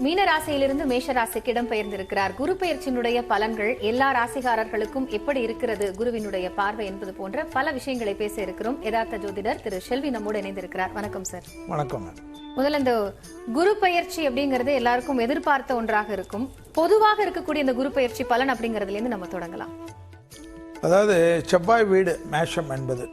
மீன ராசியிலிருந்து மேஷ ராசிக்கு இடம்பெயர்ந்திருக்கிறார். குரு பெயர்ச்சியினுடைய பலன்கள் எல்லா ராசிகாரர்களுக்கும் எப்படி இருக்கிறது, குருவினுடைய பார்வை என்பது போன்ற பல விஷயங்களை பேச இருக்கிறோம். யதார்த்த ஜோதிடர் திரு செல்வி நம்மோடு இணைந்திருக்கிறார். வணக்கம் சார். வணக்கம். முதல்ல இந்த குரு பெயர்ச்சி அப்படிங்கறது எல்லாருக்கும் எதிர்பார்த்த ஒன்றாக இருக்கும். பொதுவாக இருக்கக்கூடிய இந்த குரு பெயர்ச்சி பலன் அப்படிங்கறதுல இருந்து நம்ம தொடங்கலாம். அதாவது செவ்வாய் வீடு மேஷம் என்பது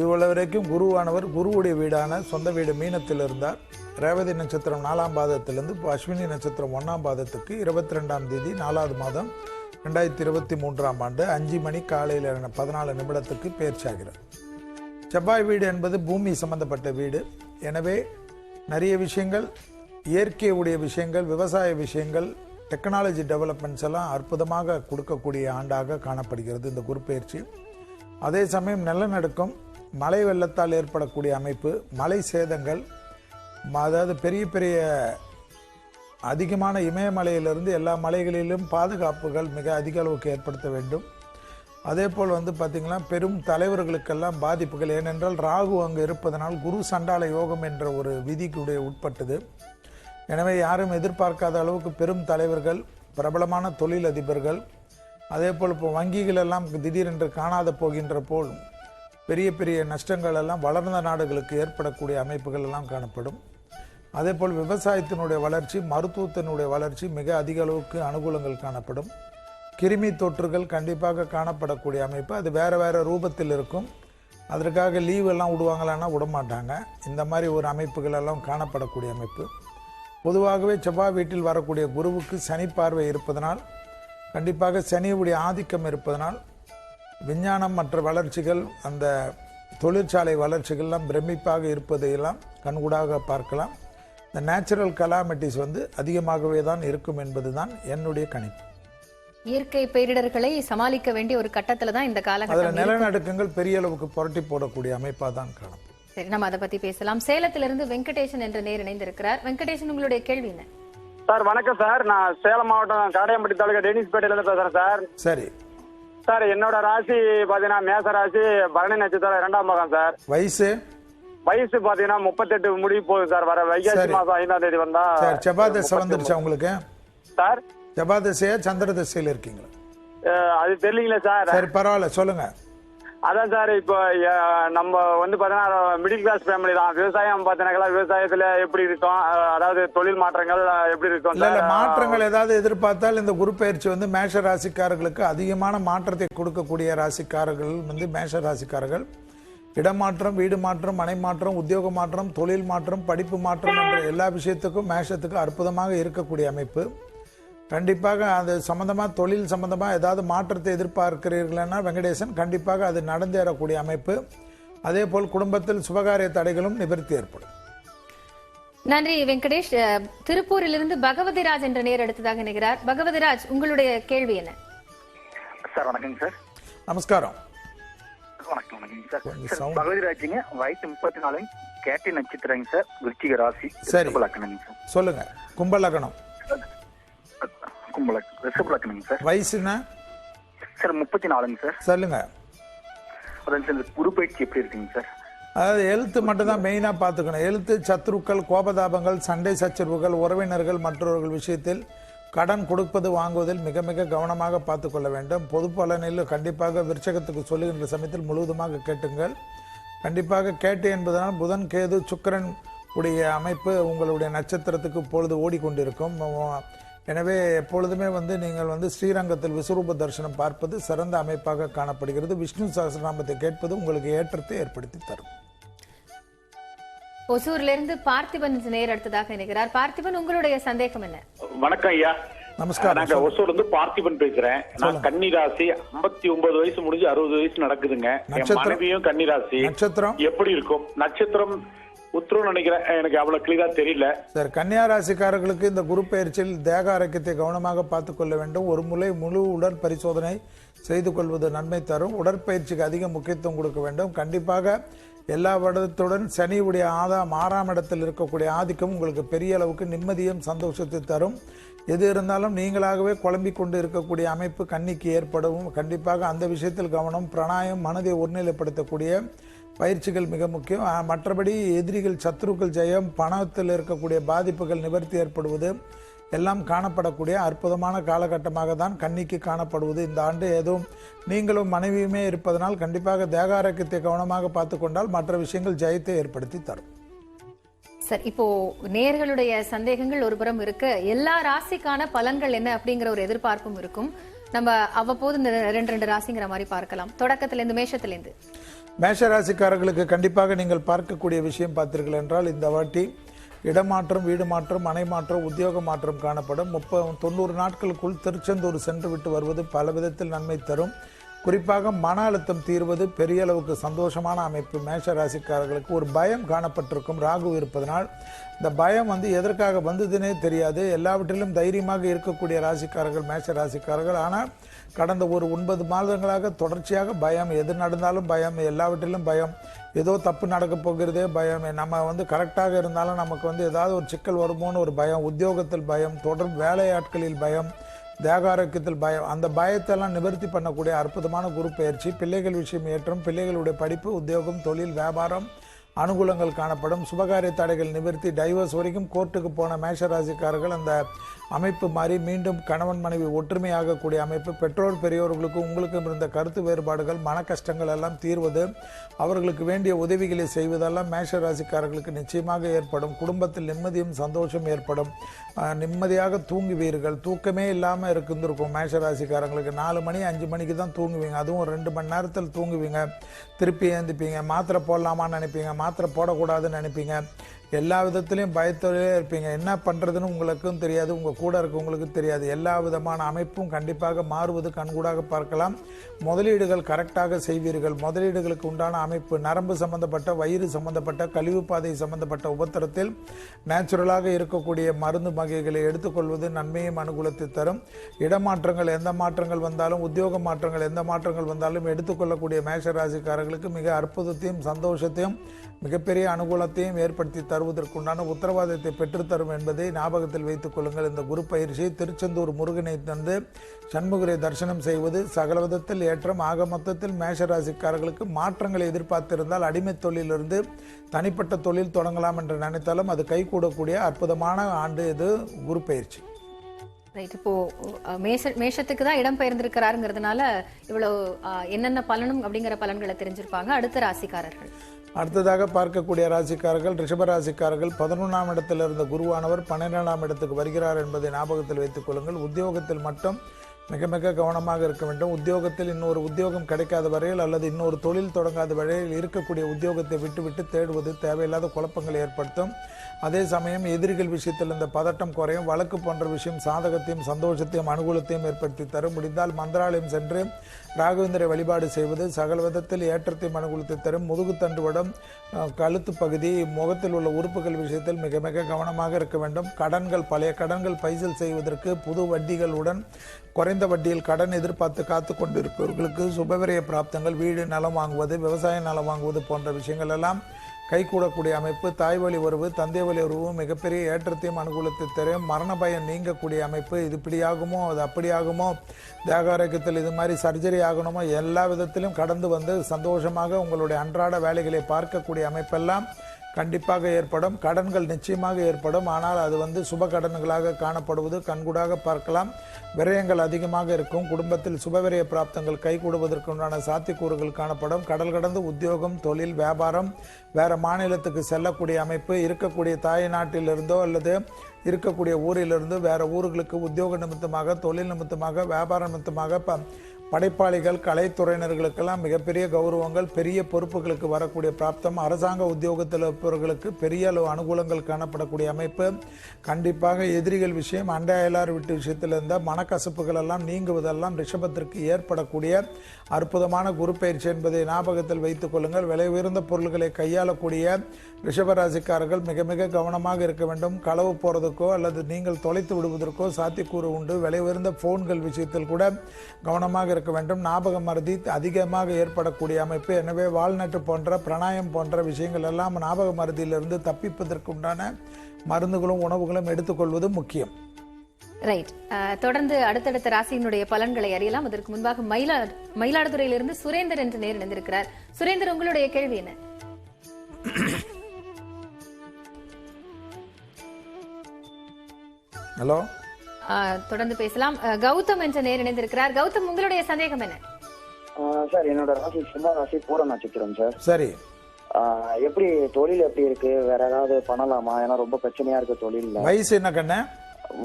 இவ்வளவு வரைக்கும் குருவானவர் குருவுடைய வீடான சொந்த வீடு மீனத்தில் இருந்தார். ரேவதி நட்சத்திரம் 4ஆம் பாதத்திலிருந்து அஸ்வினி நட்சத்திரம் 1ஆம் பாதத்துக்கு 22ஆம் தேதி 4வது மாதம் 2023ஆம் ஆண்டு 5 மணி காலையில் 14 நிமிடத்துக்கு பெயர்ச்சி ஆகிறார். செவ்வாய் வீடு என்பது பூமி சம்பந்தப்பட்ட வீடு. எனவே நிறைய விஷயங்கள், இயற்கையுடைய விஷயங்கள், விவசாய விஷயங்கள், டெக்னாலஜி டெவலப்மெண்ட்ஸ் எல்லாம் அற்புதமாக கொடுக்கக்கூடிய ஆண்டாக காணப்படுகிறது இந்த குரு பெயர்ச்சி. அதே சமயம் நிலநடுக்கம், மழை வெள்ளத்தால் ஏற்படக்கூடிய அமைப்பு, மழை சேதங்கள், அதாவது பெரிய பெரிய அதிகமான இமயமலையிலிருந்து எல்லா மலைகளிலும் பாதுகாப்புகள் மிக அதிக அளவுக்கு ஏற்படுத்த வேண்டும். அதே போல் பார்த்திங்கன்னா பெரும் தலைவர்களுக்கெல்லாம் பாதிப்புகள். ஏனென்றால் ராகு அங்கு இருப்பதனால் குரு சண்டால யோகம் என்ற ஒரு விதிக்குடைய உட்பட்டது. எனவே யாரும் எதிர்பார்க்காத அளவுக்கு பெரும் தலைவர்கள், பிரபலமான தொழிலதிபர்கள், அதே போல் இப்போ வங்கிகள் எல்லாம் திடீரென்று காணாத போகின்ற போல் பெரிய பெரிய நஷ்டங்கள் எல்லாம் வளர்ந்த நாடுகளுக்கு ஏற்படக்கூடிய அமைப்புகள் எல்லாம் காணப்படும். அதே போல் விவசாயத்தினுடைய வளர்ச்சி, மருத்துவத்தினுடைய வளர்ச்சி மிக அதிக அளவுக்கு அனுகூலங்கள் காணப்படும். கிருமி தொற்றுகள் கண்டிப்பாக காணப்படக்கூடிய அமைப்பு. அது வேறு வேறு ரூபத்தில் இருக்கும். அதற்காக லீவ் எல்லாம் விடுவாங்களான்னா விடமாட்டாங்க. இந்த மாதிரி ஒரு அமைப்புகள் எல்லாம் காணப்படக்கூடிய அமைப்பு. பொதுவாகவே செவ்வாய் வீட்டில் வரக்கூடிய குருவுக்கு சனி பார்வை இருப்பதனால், கண்டிப்பாக சனியுடைய ஆதிக்கம் இருப்பதனால் விஞ்ஞானம் மற்ற வளர்ச்சிகள், அந்த தொழிற்சாலை வளர்ச்சிகள்லாம் பிரமிப்பாக இருப்பதையெல்லாம் கண்கூடாக பார்க்கலாம். இந்த நேச்சுரல் கலாமிட்டிஸ் அதிகமாகவே தான் இருக்கும் என்பதுதான் என்னுடைய கணிப்பு. இயற்கை பேரிடர்களை சமாளிக்க வேண்டிய ஒரு கட்டத்துல தான் இந்த காலகட்டம். நிலநடுக்கங்கள் பெரிய அளவுக்கு புரட்டி போடக்கூடிய அமைப்பா தான் காணப்படும். சரி, நம்ம அதை பத்தி பேசலாம். சேலத்திலிருந்து வெங்கடேசன் என்ற நேர் இணைந்திருக்கிறார். வெங்கடேசன், உங்களுடைய கேள்வி என்ன? சார் வணக்கம் சார். நான் சேலம் மாவட்டம் காடையம்பட்டி தாலுகா டேனிஸ்பேட்டையில இருந்து பேசுறேன் சார். சரி சார், என்னோட ராசி பாத்தீங்கன்னா மேச ராசி, பரணி நட்சத்திரம் 2ஆம் பாகம் சார். வயசு பாத்தீங்கன்னா 38 முடிவு போகுது சார். வர வைகாசி மாசம் 5ஆம் தேதி வந்தா. செவ்வாய் தசை வந்துருச்சா உங்களுக்கு? சார் செவ்வாய் தசையா சந்திர தசையில இருக்கீங்களா? அது தெரியலீங்களா சார்? சரி, பரவாயில்ல, சொல்லுங்க. அதான் சார், இப்போ நம்ம பாத்தீங்கன்னா மிடில் கிளாஸ் ஃபேமிலி தான். விவசாயம் பாத்தீங்கன்னா விவசாயத்துல எப்படி இருக்கும், அதாவது தொழில் மாற்றங்கள் எப்படி இருக்கும்? இல்ல மாற்றங்கள் ஏதாவது எதிர்பார்த்தால் இந்த குரு பயிற்சி மேஷ ராசிக்காரர்களுக்கு அதிகமான மாற்றத்தை கொடுக்கக்கூடிய ராசிக்காரர்கள் மேஷ ராசிக்காரர்கள். இடமாற்றம், வீடு மாற்றம், மனை மாற்றம், உத்தியோக மாற்றம், தொழில் மாற்றம், படிப்பு மாற்றம் என்ற எல்லா விஷயத்துக்கும் மேஷத்துக்கு அற்புதமாக இருக்கக்கூடிய அமைப்பு. கண்டிப்பாக அது சம்பந்தமா, தொழில் சம்பந்தமா ஏதாவது மாற்றத்தை எதிர்பார்க்கிறீர்களா வெங்கடேசன், கண்டிப்பாக அது நடந்தேறக்கூடிய அமைப்பு. அதே போல் குடும்பத்தில் சுபகாரிய தடைகளும் நிவர்த்தி ஏற்படும். நன்றி வெங்கடேஷ். திருப்பூரிலிருந்து பகவதிராஜ் என்ற நேர் எடுத்ததாக நினைக்கிறார். பகவதிராஜ், உங்களுடைய கேள்வி என்ன? சார் வணக்கங்க சார். நமஸ்காரம். வணக்கம் சார். பகவதிராஜுங்க, வயசு 34, கேட்டை நட்சத்திரங்க சார், விருச்சிக ராசி. சரி, சொல்லுங்க. கும்பலக்கணம். ரிஷபலக்கணங்க சார். வயசுனா சார் 34ங்க சார். சொல்லுங்க. அதான் சார், குரு பயிற்சி எப்படி இருக்குங்க சார்? அதாவது ஹெல்த் மட்டும் தான் மெயினாக பார்த்துக்கணும். ஹெல்த், சத்துருக்கள், கோபதாபங்கள், சண்டை சச்சரவுகள், உறவினர்கள் மற்றவர்கள் விஷயத்தில் கடன் கொடுப்பது வாங்குவதில் மிக மிக கவனமாக பார்த்து கொள்ள வேண்டும். பொது பலனில் கண்டிப்பாக விருச்சகத்துக்கு சொல்லுகின்ற சமயத்தில் முழுவதுமாக கேட்டுங்கள். கண்டிப்பாக கேட்டு என்பதனால் புதன், கேது, சுக்கிரன் உடைய அமைப்பு உங்களுடைய நட்சத்திரத்துக்கு இப்பொழுது ஓடிக்கொண்டிருக்கும். எனவே எப்பொழுதுமே நீங்கள் ஸ்ரீரங்கத்தில் விஸ்வரூப தரிசனம் பார்ப்பது சிறந்த அமைப்பாக காணப்படுகிறது. விஷ்ணு சஹஸ்ரநாமத்தை கேட்பது உங்களுக்கு ஏற்றத்தை ஏற்படுத்தி தரும். ஒசூர்ல இருந்து பார்த்திபன் நேர் அடுத்ததாக நினைக்கிறார். பார்த்திபன், உங்களுடைய சந்தேகம் என்ன? வணக்கம் ஐயா. நமஸ்காரம். நாங்க ஒசூர்ல இருந்து பார்த்திபன் பேசுறேன். நான் கன்னிராசி, 59 வயசு முடிஞ்சு 60 வயசு நடக்குதுங்க. என் மனைவியும் கன்னிராசி. நட்சத்திரம் எப்படி இருக்கும்? நட்சத்திரம் உத்திரம் நினைக்கிறேன், எனக்கு அவ்வளவு கிளியரா தெரியல சார். கன்னியா ராசிக்காரர்களுக்கு இந்த குரு பயிற்சியில் தேக ஆரோக்கியத்தை கவனமாக பார்த்துக் கொள்ள வேண்டும். ஒரு முழு உடல் பரிசோதனை செய்து கொள்வது நன்மை தரும். உடற்பயிற்சிக்கு அதிக முக்கியத்துவம் கொடுக்க வேண்டும். கண்டிப்பாக எல்லா வருடத்துடன் சனியுடைய 6ஆம் இடத்தில் இருக்கக்கூடிய ஆதிக்கம் உங்களுக்கு பெரிய அளவுக்கு நிம்மதியும் சந்தோஷத்தை தரும். எது இருந்தாலும் நீங்களாகவே குழம்பிக் கொண்டு இருக்கக்கூடிய அமைப்பு கன்னிக்கு ஏற்படும். கண்டிப்பாக அந்த விஷயத்தில் கவனம். பிராணாயம், மனதை ஒருநிலைப்படுத்தக்கூடிய பயிற்சிகள் மிக முக்கியம். மற்றபடி எதிரிகள், சத்ருக்கள் ஜெயம், பணத்தில் இருக்கக்கூடிய பாதிப்புகள் நிவர்த்தி ஏற்படுவது, எல்லாம் காணப்படக்கூடிய அற்புதமான காலகட்டமாக தான் கன்னிக்கு காணப்படுவது இந்த ஆண்டு. எதுவும் நீங்களும் மனைவியுமே இருப்பதனால் கண்டிப்பாக தேக ஆரோக்கியத்தை கவனமாக பார்த்து கொண்டால் மற்ற விஷயங்கள் ஜெயத்தை ஏற்படுத்தி தரும். சார், இப்போ நேயர்களுடைய சந்தேகங்கள் ஒரு புறம் இருக்கு, எல்லா ராசிக்கான பலன்கள் என்ன அப்படிங்கிற ஒரு எதிர்பார்ப்பும் இருக்கும். நம்ம அவ்வப்போது இந்த 2 ராசிங்கிற மாதிரி பார்க்கலாம். தொடக்கத்திலிருந்து மேஷத்திலிருந்து. மேஷ ராசிக்காரர்களுக்கு கண்டிப்பாக நீங்கள் பார்க்கக்கூடிய விஷயம் பார்த்தீர்கள் என்றால் இந்த வாட்டி இடமாற்றம், வீடு மாற்றம், மனை மாற்றம், உத்தியோக மாற்றம் காணப்படும். 90 நாட்களுக்குள் திருச்செந்தூர் சென்று விட்டு வருவது பல விதத்தில் நன்மை தரும். குறிப்பாக மன அழுத்தம் தீர்வது பெரிய அளவுக்கு சந்தோஷமான அமைப்பு. மேஷ ராசிக்காரர்களுக்கு ஒரு பயம் காணப்பட்டிருக்கும் ராகு இருப்பதனால். இந்த பயம் எதற்காக வந்ததுன்னே தெரியாது. எல்லாவற்றிலும் தைரியமாக இருக்கக்கூடிய ராசிக்காரர்கள் மேஷ ராசிக்காரர்கள். ஆனால் கடந்த ஒரு 9 மாதங்களாக தொடர்ச்சியாக பயம், எது நடந்தாலும் பயம், எல்லாவற்றிலும் பயம், ஏதோ தப்பு நடக்க போகிறதே பயம், நம்ம கரெக்டாக இருந்தாலும் நமக்கு ஏதாவது ஒரு சிக்கல் வருமோன்னு ஒரு பயம், உத்தியோகத்தில் பயம், தொடர் வேலையாட்களில் பயம், தேக ஆரோக்கியத்தில் பயம். அந்த பயத்தெல்லாம் நிவர்த்தி பண்ணக்கூடிய அற்புதமான குரு பயிற்சி. பிள்ளைகள் விஷயம் ஏற்றம், பிள்ளைகளுடைய படிப்பு, உத்தியோகம், தொழில், வியாபாரம் அனுகூலங்கள் காணப்படும். சுபகாரிய தடைகள் நிவர்த்தி. டைவர்ஸ் வரைக்கும் கோர்ட்டுக்கு போன மேஷராசிக்காரர்கள் அந்த அமைப்பு மாறி மீண்டும் கணவன் மனைவி ஒற்றுமையாகக்கூடிய அமைப்பு. பெற்றோர் பெரியோர்களுக்கும் உங்களுக்கும் இருந்த கருத்து வேறுபாடுகள், மன கஷ்டங்கள் எல்லாம் தீர்வது, அவர்களுக்கு வேண்டிய உதவிகளை செய்வதெல்லாம் மேஷ ராசிக்காரர்களுக்கு நிச்சயமாக ஏற்படும். குடும்பத்தில் நிம்மதியும் சந்தோஷம் ஏற்படும். நிம்மதியாக தூங்குவீர்கள். தூக்கமே இல்லாமல் இருந்திருக்கும் மேஷ ராசிக்காரங்களுக்கு. 4 மணி 5 மணிக்கு தான் தூங்குவீங்க. அதுவும் 2 மணி நேரத்தில் தூங்குவீங்க. திருப்பி ஏந்திப்பீங்க. மாத்திரை போடலாமான்னு நினைப்பீங்க, மாத்திரை போடக்கூடாதுன்னு நினைப்பீங்க. எல்லா விதத்திலையும் பயத்தோடே இருப்பீங்க. என்ன பண்ணுறதுன்னு உங்களுக்கும் தெரியாது, உங்கள் கூட இருக்கவங்களுக்கு தெரியாது. எல்லா விதமான அமைப்பும் கண்டிப்பாக மாறுவது கண்கூடாக பார்க்கலாம். முதலீடுகள் கரெக்டாக செய்வீர்கள். முதலீடுகளுக்கு உண்டான அமைப்பு நரம்பு சம்பந்தப்பட்ட, வயிறு சம்பந்தப்பட்ட, கழிவு பாதை சம்பந்தப்பட்ட உபத்திரத்தில் நேச்சுரலாக இருக்கக்கூடிய மருந்து வகைகளை எடுத்துக்கொள்வது நன்மையும் அனுகூலத்தை தரும். இடமாற்றங்கள் எந்த மாற்றங்கள் வந்தாலும், உத்தியோக மாற்றங்கள் எந்த மாற்றங்கள் வந்தாலும் எடுத்துக்கொள்ளக்கூடிய மேஷ ராசிக்காரர்களுக்கு மிக அற்புதத்தையும் சந்தோஷத்தையும் மிகப்பெரிய அனுகூலத்தையும் ஏற்படுத்தி தருவதற்குண்டான உத்தரவாதத்தை பெற்றுத்தரும் என்பதை ஞாபகத்தில் வைத்துக் கொள்ளுங்கள். இந்த குரு பயிற்சி திருச்செந்தூர் முருகனை தந்து சண்முகரை தரிசனம் செய்வது சகல விதத்தில் ஏற்றம். ஆக மொத்தத்தில் மேஷராசிக்காரர்களுக்கு மாற்றங்களை எதிர்பார்த்திருந்தால் அடிமை தொழிலிருந்து தனிப்பட்ட தொழில் தொடங்கலாம் என்று நினைத்தாலும் அது கைகூடக்கூடிய அற்புதமான ஆண்டு இது குரு பயிற்சி. ரைட். இப்போ மேஷத்துக்கு தான் இடம் பெயர்ந்திருக்கிறாருங்கிறதுனால இவ்வளவு என்னென்ன பலனும் அப்படிங்கிற பலன்களை தெரிஞ்சிருப்பாங்க. அடுத்த ராசிக்காரர்கள். அடுத்ததாக பார்க்கக்கூடிய ராசிக்காரர்கள் ரிஷபராசிக்காரர்கள். 11ஆம் இடத்தில் இருந்த குருவானவர் 12ஆம் இடத்துக்கு வருகிறார் என்பதை ஞாபகத்தில் வைத்துக் கொள்ளுங்கள். உத்தியோகத்தில் மட்டும் மிக மிக கவனமாக இருக்க வேண்டும். உத்தியோகத்தில் இன்னொரு உத்தியோகம் கிடைக்காத வரையில் அல்லது இன்னொரு தொழில் தொடங்காத வரையில் இருக்கக்கூடிய உத்தியோகத்தை விட்டுவிட்டு தேடுவது தேவையில்லாத குழப்பங்களை ஏற்படுத்தும். அதே சமயம் எதிரிகள் விஷயத்தில் இந்த பதட்டம் குறையும். வழக்கு போன்ற விஷயம் சாதகத்தையும் சந்தோஷத்தையும் அனுகூலத்தையும் ஏற்படுத்தி தரும். முடிந்தால் மந்திராலயம் சென்று ராகவேந்திர வழிபாடு செய்வது சகல விதத்தில் ஏற்றத்தையும் அனுகூலத்தை தரும். முதுகுத்தண்டுவடம், கழுத்து பகுதி, முகத்தில் உள்ள உறுப்புகள் விஷயத்தில் மிக மிக கவனமாக இருக்க வேண்டும். கடன்கள், பழைய கடன்கள் பைசல் செய்வதற்கு புது வட்டிகளுடன் குறைந்த வட்டியில் கடன் எதிர்பார்த்து காத்து கொண்டிருப்பவர்களுக்கு சுபவிரய பிராப்தங்கள், வீடு நலம் வாங்குவது, விவசாய நலம் வாங்குவது போன்ற விஷயங்கள் எல்லாம் கைகூடக்கூடிய அமைப்பு. தாய் வழி உறவு, தந்தை வழி உறவு மிகப்பெரிய ஏற்றத்தையும் அனுகூலத்தை தரும். மரண பயம் நீங்கக்கூடிய அமைப்பு. இது இப்படியாகுமோ அது அப்படியாகுமோ, தேக ஆரோக்கியத்தில் இது மாதிரி சர்ஜரி ஆகணுமோ, எல்லா விதத்திலும் கடந்து வந்து சந்தோஷமாக உங்களுடைய அன்றாட வேலைகளை பார்க்கக்கூடிய அமைப்பெல்லாம் கண்டிப்பாக ஏற்படும். கடன்கள் நிச்சயமாக ஏற்படும். ஆனால் அது சுப கடன்களாக காணப்படுவது கண்கூடாக பார்க்கலாம். விரயங்கள் அதிகமாக இருக்கும். குடும்பத்தில் சுபவிரய பிராப்தங்கள் கைகூடுவதற்குண்டான சாத்தியக்கூறுகள் காணப்படும். கடல் கடந்து உத்தியோகம், தொழில், வியாபாரம், வேற மாநிலத்துக்கு செல்லக்கூடிய அமைப்பு, இருக்கக்கூடிய தாய் நாட்டிலிருந்தோ அல்லது இருக்கக்கூடிய ஊரிலிருந்து வேற ஊர்களுக்கு உத்தியோக நிமித்தமாக, தொழில் நிமித்தமாக, வியாபார நிமித்தமாக படைப்பாளிகள், கலைத்துறையினர்களுக்கெல்லாம் மிகப்பெரிய கௌரவங்கள், பெரிய பொறுப்புகளுக்கு வரக்கூடிய பிராப்தம். அரசாங்க உத்தியோகத்தில் இருப்பவர்களுக்கு பெரிய அளவு அனுகூலங்கள் காணப்படக்கூடிய அமைப்பு. கண்டிப்பாக எதிரிகள் விஷயம், அண்டை அயலார் வீட்டு விஷயத்தில் இருந்த மனக்கசப்புகள் எல்லாம் நீங்குவதெல்லாம் ரிஷபத்திற்கு ஏற்படக்கூடிய அற்புதமான குரு பயிற்சி என்பதை ஞாபகத்தில் வைத்துக் கொள்ளுங்கள். விலை உயர்ந்த பொருள்களை கையாளக்கூடிய ரிஷபராசிக்காரர்கள் மிக மிக கவனமாக இருக்க வேண்டும். களவு போறதுக்கோ அல்லது நீங்கள் தொலைத்து விடுவதற்கோ சாத்தியக்கூறு உண்டு. விலை உயர்ந்த போன்கள் விஷயத்தில் கூட கவனமாக இருக்க வேண்டும். ஞாபக மறதி அதிகமாக ஏற்படக்கூடிய அமைப்பு. எனவே வால்நட்டு போன்ற, பிராணாயம் போன்ற விஷயங்கள் எல்லாம் ஞாபக மறதியிலிருந்து தப்பிப்பதற்கு உண்டான மருந்துகளும் உணவுகளும் எடுத்துக்கொள்வது முக்கியம். ரைட். தொடர்ந்து அடுத்தடுத்த ராசியினுடைய பலன்களை அறியலாம். அதற்கு முன்பாக மயிலாடுதுறையிலிருந்து சுரேந்தர் என்று நேர் இணைந்திருக்கிறார். சுரேந்தர், உங்களுடைய கேள்வி என்ன? ஹலோ. தொடர்ந்து பேசலாம். கௌதம் என்ற நேர் இணைந்திருக்கிறார். கௌதம், உங்களுடைய சந்தேகம் என்ன? சார், என்னோட ராசி சிம்ம ராசி, பூர நட்சத்திரம் சார். சரி, எப்படி தொழில் எப்படி இருக்கு? வேற ஏதாவது பண்ணலாமா? ஏன்னா ரொம்ப பிரச்சனையா இருக்கு தொழில்ல. வயசு என்ன கண்ணு?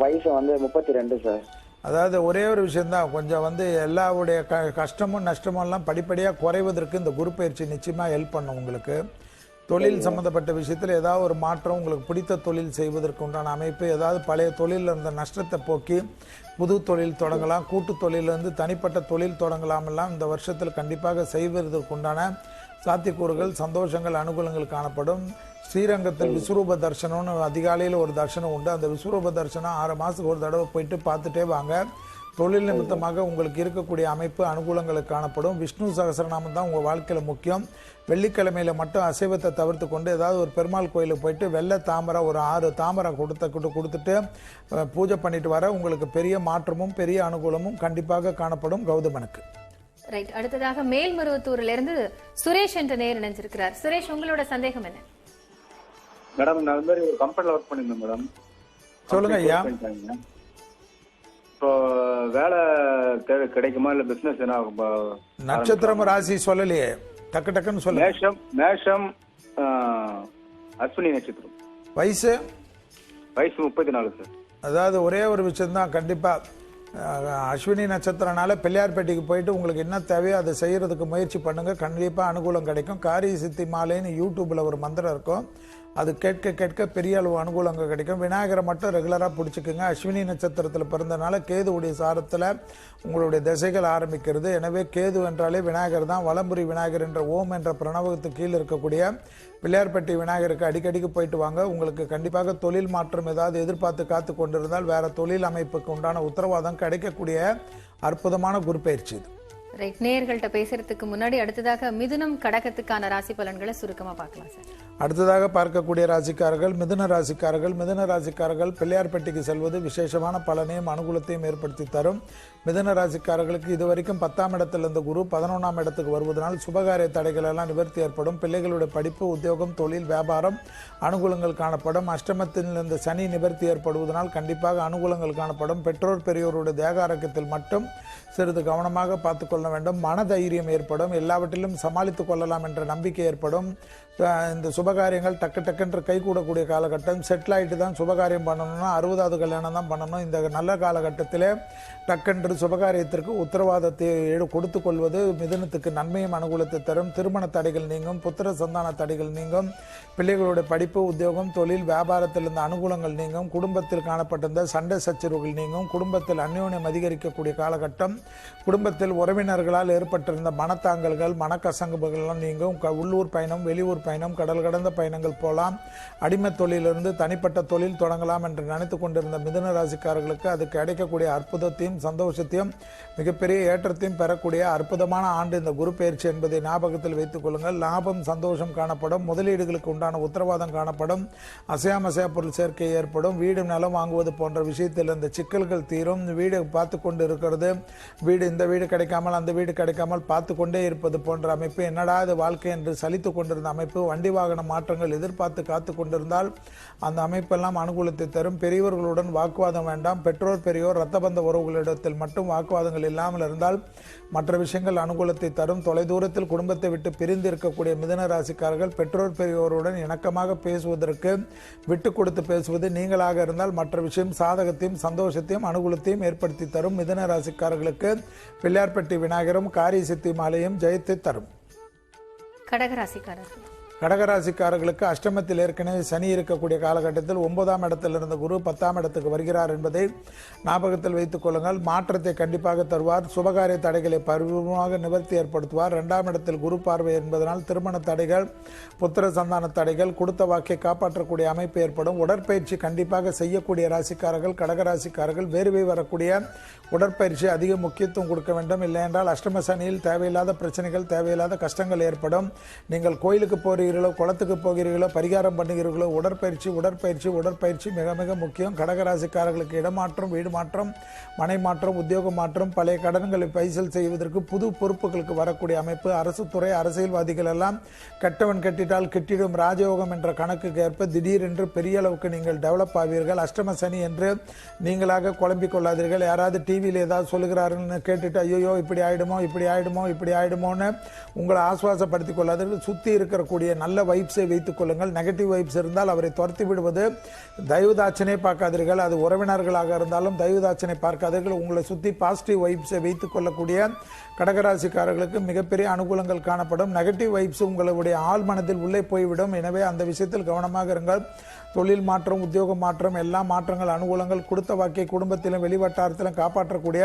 வயசு 32 சார். அதாவது ஒரே ஒரு விஷயம்தான், கொஞ்சம் எல்லாவுடைய கஷ்டமும் நஷ்டமும் எல்லாம் படிப்படியாக குறைவதற்கு இந்த குரு பயிற்சி நிச்சயமாக ஹெல்ப் பண்ணும். உங்களுக்கு தொழில் சம்பந்தப்பட்ட விஷயத்தில் ஏதாவது ஒரு மாற்றம், உங்களுக்கு பிடித்த தொழில் செய்வதற்கு உண்டான அமைப்பு, ஏதாவது பழைய தொழிலில் இருந்த நஷ்டத்தை போக்கி புது தொழில் தொடங்கலாம், கூட்டு தொழிலிருந்து தனிப்பட்ட தொழில் தொடங்கலாம் எல்லாம் இந்த வருஷத்தில் கண்டிப்பாக செய்வதற்கு உண்டான சாத்தியக்கூறுகள், சந்தோஷங்கள், அனுகூலங்கள் காணப்படும். ஸ்ரீரங்கத்தில் விஸ்வரூப தரிசனம்னு அதிகாலையில் ஒரு தரிசனம் உண்டு. அந்த விஸ்வரூப தரிசனம் 6 மாதத்துக்கு ஒரு தடவை போயிட்டு பார்த்துட்டே வாங்க. தொழில் நிமித்தமாக உங்களுக்கு இருக்கக்கூடிய அமைப்பு அனுகூலங்களுக்கு காணப்படும். விஷ்ணு சகஸ்ரநாமம் தான் உங்கள் வாழ்க்கையில் முக்கியம். வெள்ளிக்கிழமையில் மட்டும் அசைவத்தை தவிர்த்து கொண்டு ஏதாவது ஒரு பெருமாள் கோயிலுக்கு போயிட்டு வெள்ளை தாமரை ஒரு 6 தாமரை கொடுத்துட்டு பூஜை பண்ணிட்டு வர உங்களுக்கு பெரிய மாற்றமும் பெரிய அனுகூலமும் கண்டிப்பாக காணப்படும் கௌதமனுக்கு. ரைட். அடுத்ததாக மேல்மருவத்தூர்ல இருந்து சுரேஷ் என்ற நேர் இணைஞ்சிருக்கிறார். சுரேஷ், உங்களோட சந்தேகம் என்ன? மேடம், நான் மாதிரி ஒரு கம்பெனில ஒர்க் பண்ணிருந்தேன் மேடம். சொல்லுங்க ஐயா. இப்போ வேலை கிடைக்குமா இல்ல பிசினஸ் என்ன? நட்சத்திரம் ராசி சொல்லலையே, டக்கு டக்குன்னு சொல்லுங்க. மேஷம் அஸ்வினி நட்சத்திரம். வயசு 34 சார். அதாவது ஒரே ஒரு விஷயம்தான், கண்டிப்பாக அஸ்வினி நட்சத்திரனால பிள்ளையார்பேட்டைக்கு போயிட்டு உங்களுக்கு என்ன தேவையோ அதை செய்யறதுக்கு முயற்சி பண்ணுங்க. கண்டிப்பாக அனுகூலம் கிடைக்கும். காரிய சித்தி மாலைன்னு யூடியூப்ல ஒரு மந்திரம் இருக்கும், அது கேட்க கேட்க பெரிய அளவு அனுகூலங்கள் கிடைக்கும். விநாயகரை மட்டும் ரெகுலராக பிடிச்சிக்குங்க. அஸ்வினி நட்சத்திரத்தில் பிறந்தனால கேதுவுடைய சாரத்தில் உங்களுடைய திசைகள் ஆரம்பிக்கிறது. எனவே கேது என்றாலே விநாயகர் தான். வலம்புரி விநாயகர் என்ற ஓம் என்ற பிரணவத்துக்கு கீழே இருக்கக்கூடிய பிள்ளையார்பட்டி விநாயகருக்கு அடிக்கடிக்கு போயிட்டு வாங்க. உங்களுக்கு கண்டிப்பாக தொழில் மாற்றம் ஏதாவது எதிர்பார்த்து காத்து கொண்டிருந்தால் வேற தொழில் அமைப்புக்கு உண்டான உத்தரவாதம் கிடைக்கக்கூடிய அற்புதமான குரு பயிற்சி இது. ரைட். நேயர்கள்ட்ட பேசுறதுக்கு முன்னாடி அடுத்ததாக மிதுனம் கடகத்துக்கான ராசி பலன்களை சுருக்கமா பார்க்கலாம் சார். அடுத்ததாக பார்க்கக்கூடிய ராசிக்காரர்கள் மிதுன ராசிக்காரர்கள். மிதுன ராசிக்காரர்கள் பிள்ளையார்பட்டிக்கு செல்வது விசேஷமான பலனையும் அனுகூலத்தையும் ஏற்படுத்தி தரும். மிதுன ராசிக்காரர்களுக்கு இதுவரைக்கும் 10ஆம் இடத்தில் இருந்த குரு 11ஆம் இடத்துக்கு வருவதனால் சுபகாரிய தடைகள் எல்லாம் நிவர்த்தி ஏற்படும். பிள்ளைகளுடைய படிப்பு, உத்தியோகம், தொழில், வியாபாரம் அனுகூலங்கள் காணப்படும். அஷ்டமத்தில் இருந்த சனி நிவர்த்தி ஏற்படுவதனால் கண்டிப்பாக அனுகூலங்கள் காணப்படும். பெற்றோர் பெரியோருடைய தேக ஆரோக்கியத்தில் மட்டும் சிறிது கவனமாக பார்த்துக் கொள்ள வேண்டும். மனதைரியம் ஏற்படும். எல்லாவற்றிலும் சமாளித்துக் கொள்ளலாம் என்ற நம்பிக்கை ஏற்படும். இந்த சுபகாரியங்கள் டக்கு டக்குன்று கைகூடக்கூடிய காலகட்டம். செட்டில் ஆகிட்டு தான் சுபகாரியம் பண்ணணும்னா 60வது கல்யாணம் தான் பண்ணணும். இந்த நல்ல காலகட்டத்தில் டக்கென்று சுபகாரியத்திற்கு உத்தரவாதத்தை கொடுத்து கொள்வது மிதுனத்துக்கு நன்மையும் அனுகூலத்தை தரும். திருமண தடைகள் நீங்கும், புத்திர சந்தான தடைகள் நீங்கும், பிள்ளைகளுடைய படிப்பு, உத்தியோகம், தொழில், வியாபாரத்தில் இருந்த அனுகூலங்கள் நீங்கும், குடும்பத்தில் காணப்பட்டிருந்த சண்டை சச்சரவுகள் நீங்கும், குடும்பத்தில் அந்யோன்யம் அதிகரிக்கக்கூடிய காலகட்டம், குடும்பத்தில் உறவினர்களால் ஏற்பட்டிருந்த மனத்தாங்கல்கள், மனக்கசங்குகள் நீங்கும், உள்ளூர் பயணம், வெளியூர் பயணம், கடல் கடந்த பயணங்கள் போலாம். அடிமை தொழிலிருந்து தனிப்பட்ட தொழில் தொடங்கலாம் என்று நினைத்து கொண்டிருந்த மிதுன ராசிக்காரர்களுக்கு அது கிடைக்கக்கூடிய அற்புதத்தையும் சந்தோஷத்தையும் மிகப்பெரிய ஏற்றத்தையும் பெறக்கூடிய அற்புதமான ஆண்டு இந்த குரு பயிற்சி என்பதை ஞாபகத்தில் வைத்துக் கொள்ளுங்கள். லாபம், சந்தோஷம் காணப்படும். முதலீடுகளுக்கு உண்டான உத்தரவாதம் காணப்படும். அசையாமசையா பொருள் சேர்க்கை ஏற்படும். வீடு நிலம் வாங்குவது போன்ற விஷயத்தில் இந்த சிக்கல்கள் தீரும். வீடு பார்த்து கொண்டு இருக்கிறது, இந்த வீடு கிடைக்காமல் அந்த வீடு கிடைக்காமல் பார்த்து கொண்டே இருப்பது போன்ற அமைப்பு, என்னடா இது வாழ்க்கை என்று சலித்து கொண்டிருந்த அமைப்பு, வண்டி வாகன மாற்றங்கள் எதிர்பார்த்து காத்து கொண்டிருந்தால் அந்த அமைப்பெல்லாம் அனுகூலத்தை தரும். பெரியவர்களுடன் வாக்குவாதம் வேண்டாம். பெற்றோர் பெரியோர் இரத்தபந்த உறவுகளிடத்தில் மட்டும் வாக்குவாதங்கள் இல்லாமல் இருந்தால் மற்ற விஷயங்கள் அனுகூலத்தை தரும். தொலைதூரத்தில் குடும்பத்தை விட்டு பிரிந்து இருக்கக்கூடிய மிதுன ராசிக்காரர்கள் பெற்றோர் பெரியோருடன் இணக்கமாக பேசுவதற்கு விட்டு கொடுத்து பேசுவது நீங்களாக இருந்தால் மற்ற விஷயம் சாதகத்தையும் சந்தோஷத்தையும் அனுகூலத்தையும் ஏற்படுத்தி தரும். மிதுன ராசிக்காரர்களுக்கு பிள்ளையார்பட்டி விநாயகரும் காரிய சித்தி மாலையும் ஜெயத்தை தரும். கடகராசிக்காரர்களுக்கு அஷ்டமத்தில் ஏற்கனவே சனி இருக்கக்கூடிய காலகட்டத்தில் 9ஆம் இடத்தில் இருந்த குரு 10ஆம் இடத்துக்கு வருகிறார் என்பதை ஞாபகத்தில் வைத்துக் கொள்ளுங்கள். மாற்றத்தை கண்டிப்பாக தருவார். சுபகாரிய தடைகளை பரிபூர்ணமாக நிவர்த்தி ஏற்படுத்துவார். 2ஆம் இடத்தில் குரு பார்வை என்பதனால் திருமண தடைகள், புத்திர சந்தான தடைகள், கொடுத்த வாக்கை காப்பாற்றக்கூடிய அமைப்பு ஏற்படும். உடற்பயிற்சி கண்டிப்பாக செய்யக்கூடிய ராசிக்காரர்கள் கடகராசிக்காரர்கள் வேர்வை வரக்கூடிய உடற்பயிற்சி அதிக முக்கியத்துவம் கொடுக்க வேண்டும். இல்லை என்றால் அஷ்டம சனியில் தேவையில்லாத பிரச்சனைகள், தேவையில்லாத கஷ்டங்கள் ஏற்படும். நீங்கள் கோயிலுக்கு போறீர்கள் போகிறீர்களோ, குளத்துக்கு போகிறீர்களோ, பரிகாரம் பண்ணுகிறீர்களோ, உடற்பயிற்சி மிக மிக முக்கியம். கடகராசிக்காரர்களுக்கு இடமாற்றம், வீடு மாற்றம், மனை மாற்றம், உத்தியோக மாற்றம், பழைய கடன்களை பைசல் செய்வதற்கு புது பொறுப்புகளுக்கு வரக்கூடிய அமைப்பு. அரசு துறை, அரசியல்வாதிகள் எல்லாம் கட்டவன் கட்டிட்டால் கெட்டிடும் ராஜயோகம் என்ற கணக்குக்கு ஏற்ப திடீரென்று பெரிய அளவுக்கு நீங்கள் டெவலப் ஆவீர்கள். அஷ்டம சனி என்று நீங்களாக குழம்பிக் கொள்ளாதீர்கள். யாராவது டிவியில் ஏதாவது சொல்லுகிறார்கள்னு கேட்டுட்டு ஐயோ இப்படி ஆயிடுமோன்னு உங்களை ஆசுவாசப்படுத்திக் கொள்ளாதீர்கள். சுற்றி இருக்கக்கூடிய நல்ல வைப்ஸை வைத்துக் கொள்ளுங்கள். நெகட்டிவ் வைப்ஸ் இருந்தால் அவரை துரத்தி விடுவது. தயவுதாட்சனை பார்க்காதீர்கள். அது உறவினர்களாக இருந்தாலும் தயவுதாட்சனை பார்க்காதீர்கள். உங்களை சுற்றி பாசிட்டிவ் வைப்ஸை வைத்துக் கொள்ளக்கூடிய கடகராசிக்காரர்களுக்கு மிகப்பெரிய அனுகூலங்கள் காணப்படும். நெகட்டிவ் வைப்ஸ் உங்களுடைய ஆள் மனதில் உள்ளே போய்விடும். எனவே அந்த விஷயத்தில் கவனமாக இருங்கள். தொழில் மாற்றம், உத்தியோக மாற்றம், எல்லா மாற்றங்கள், அனுகூலங்கள், கொடுத்த வாக்கை குடும்பத்திலும் வெளிவட்டாரத்திலும் காப்பாற்றக்கூடிய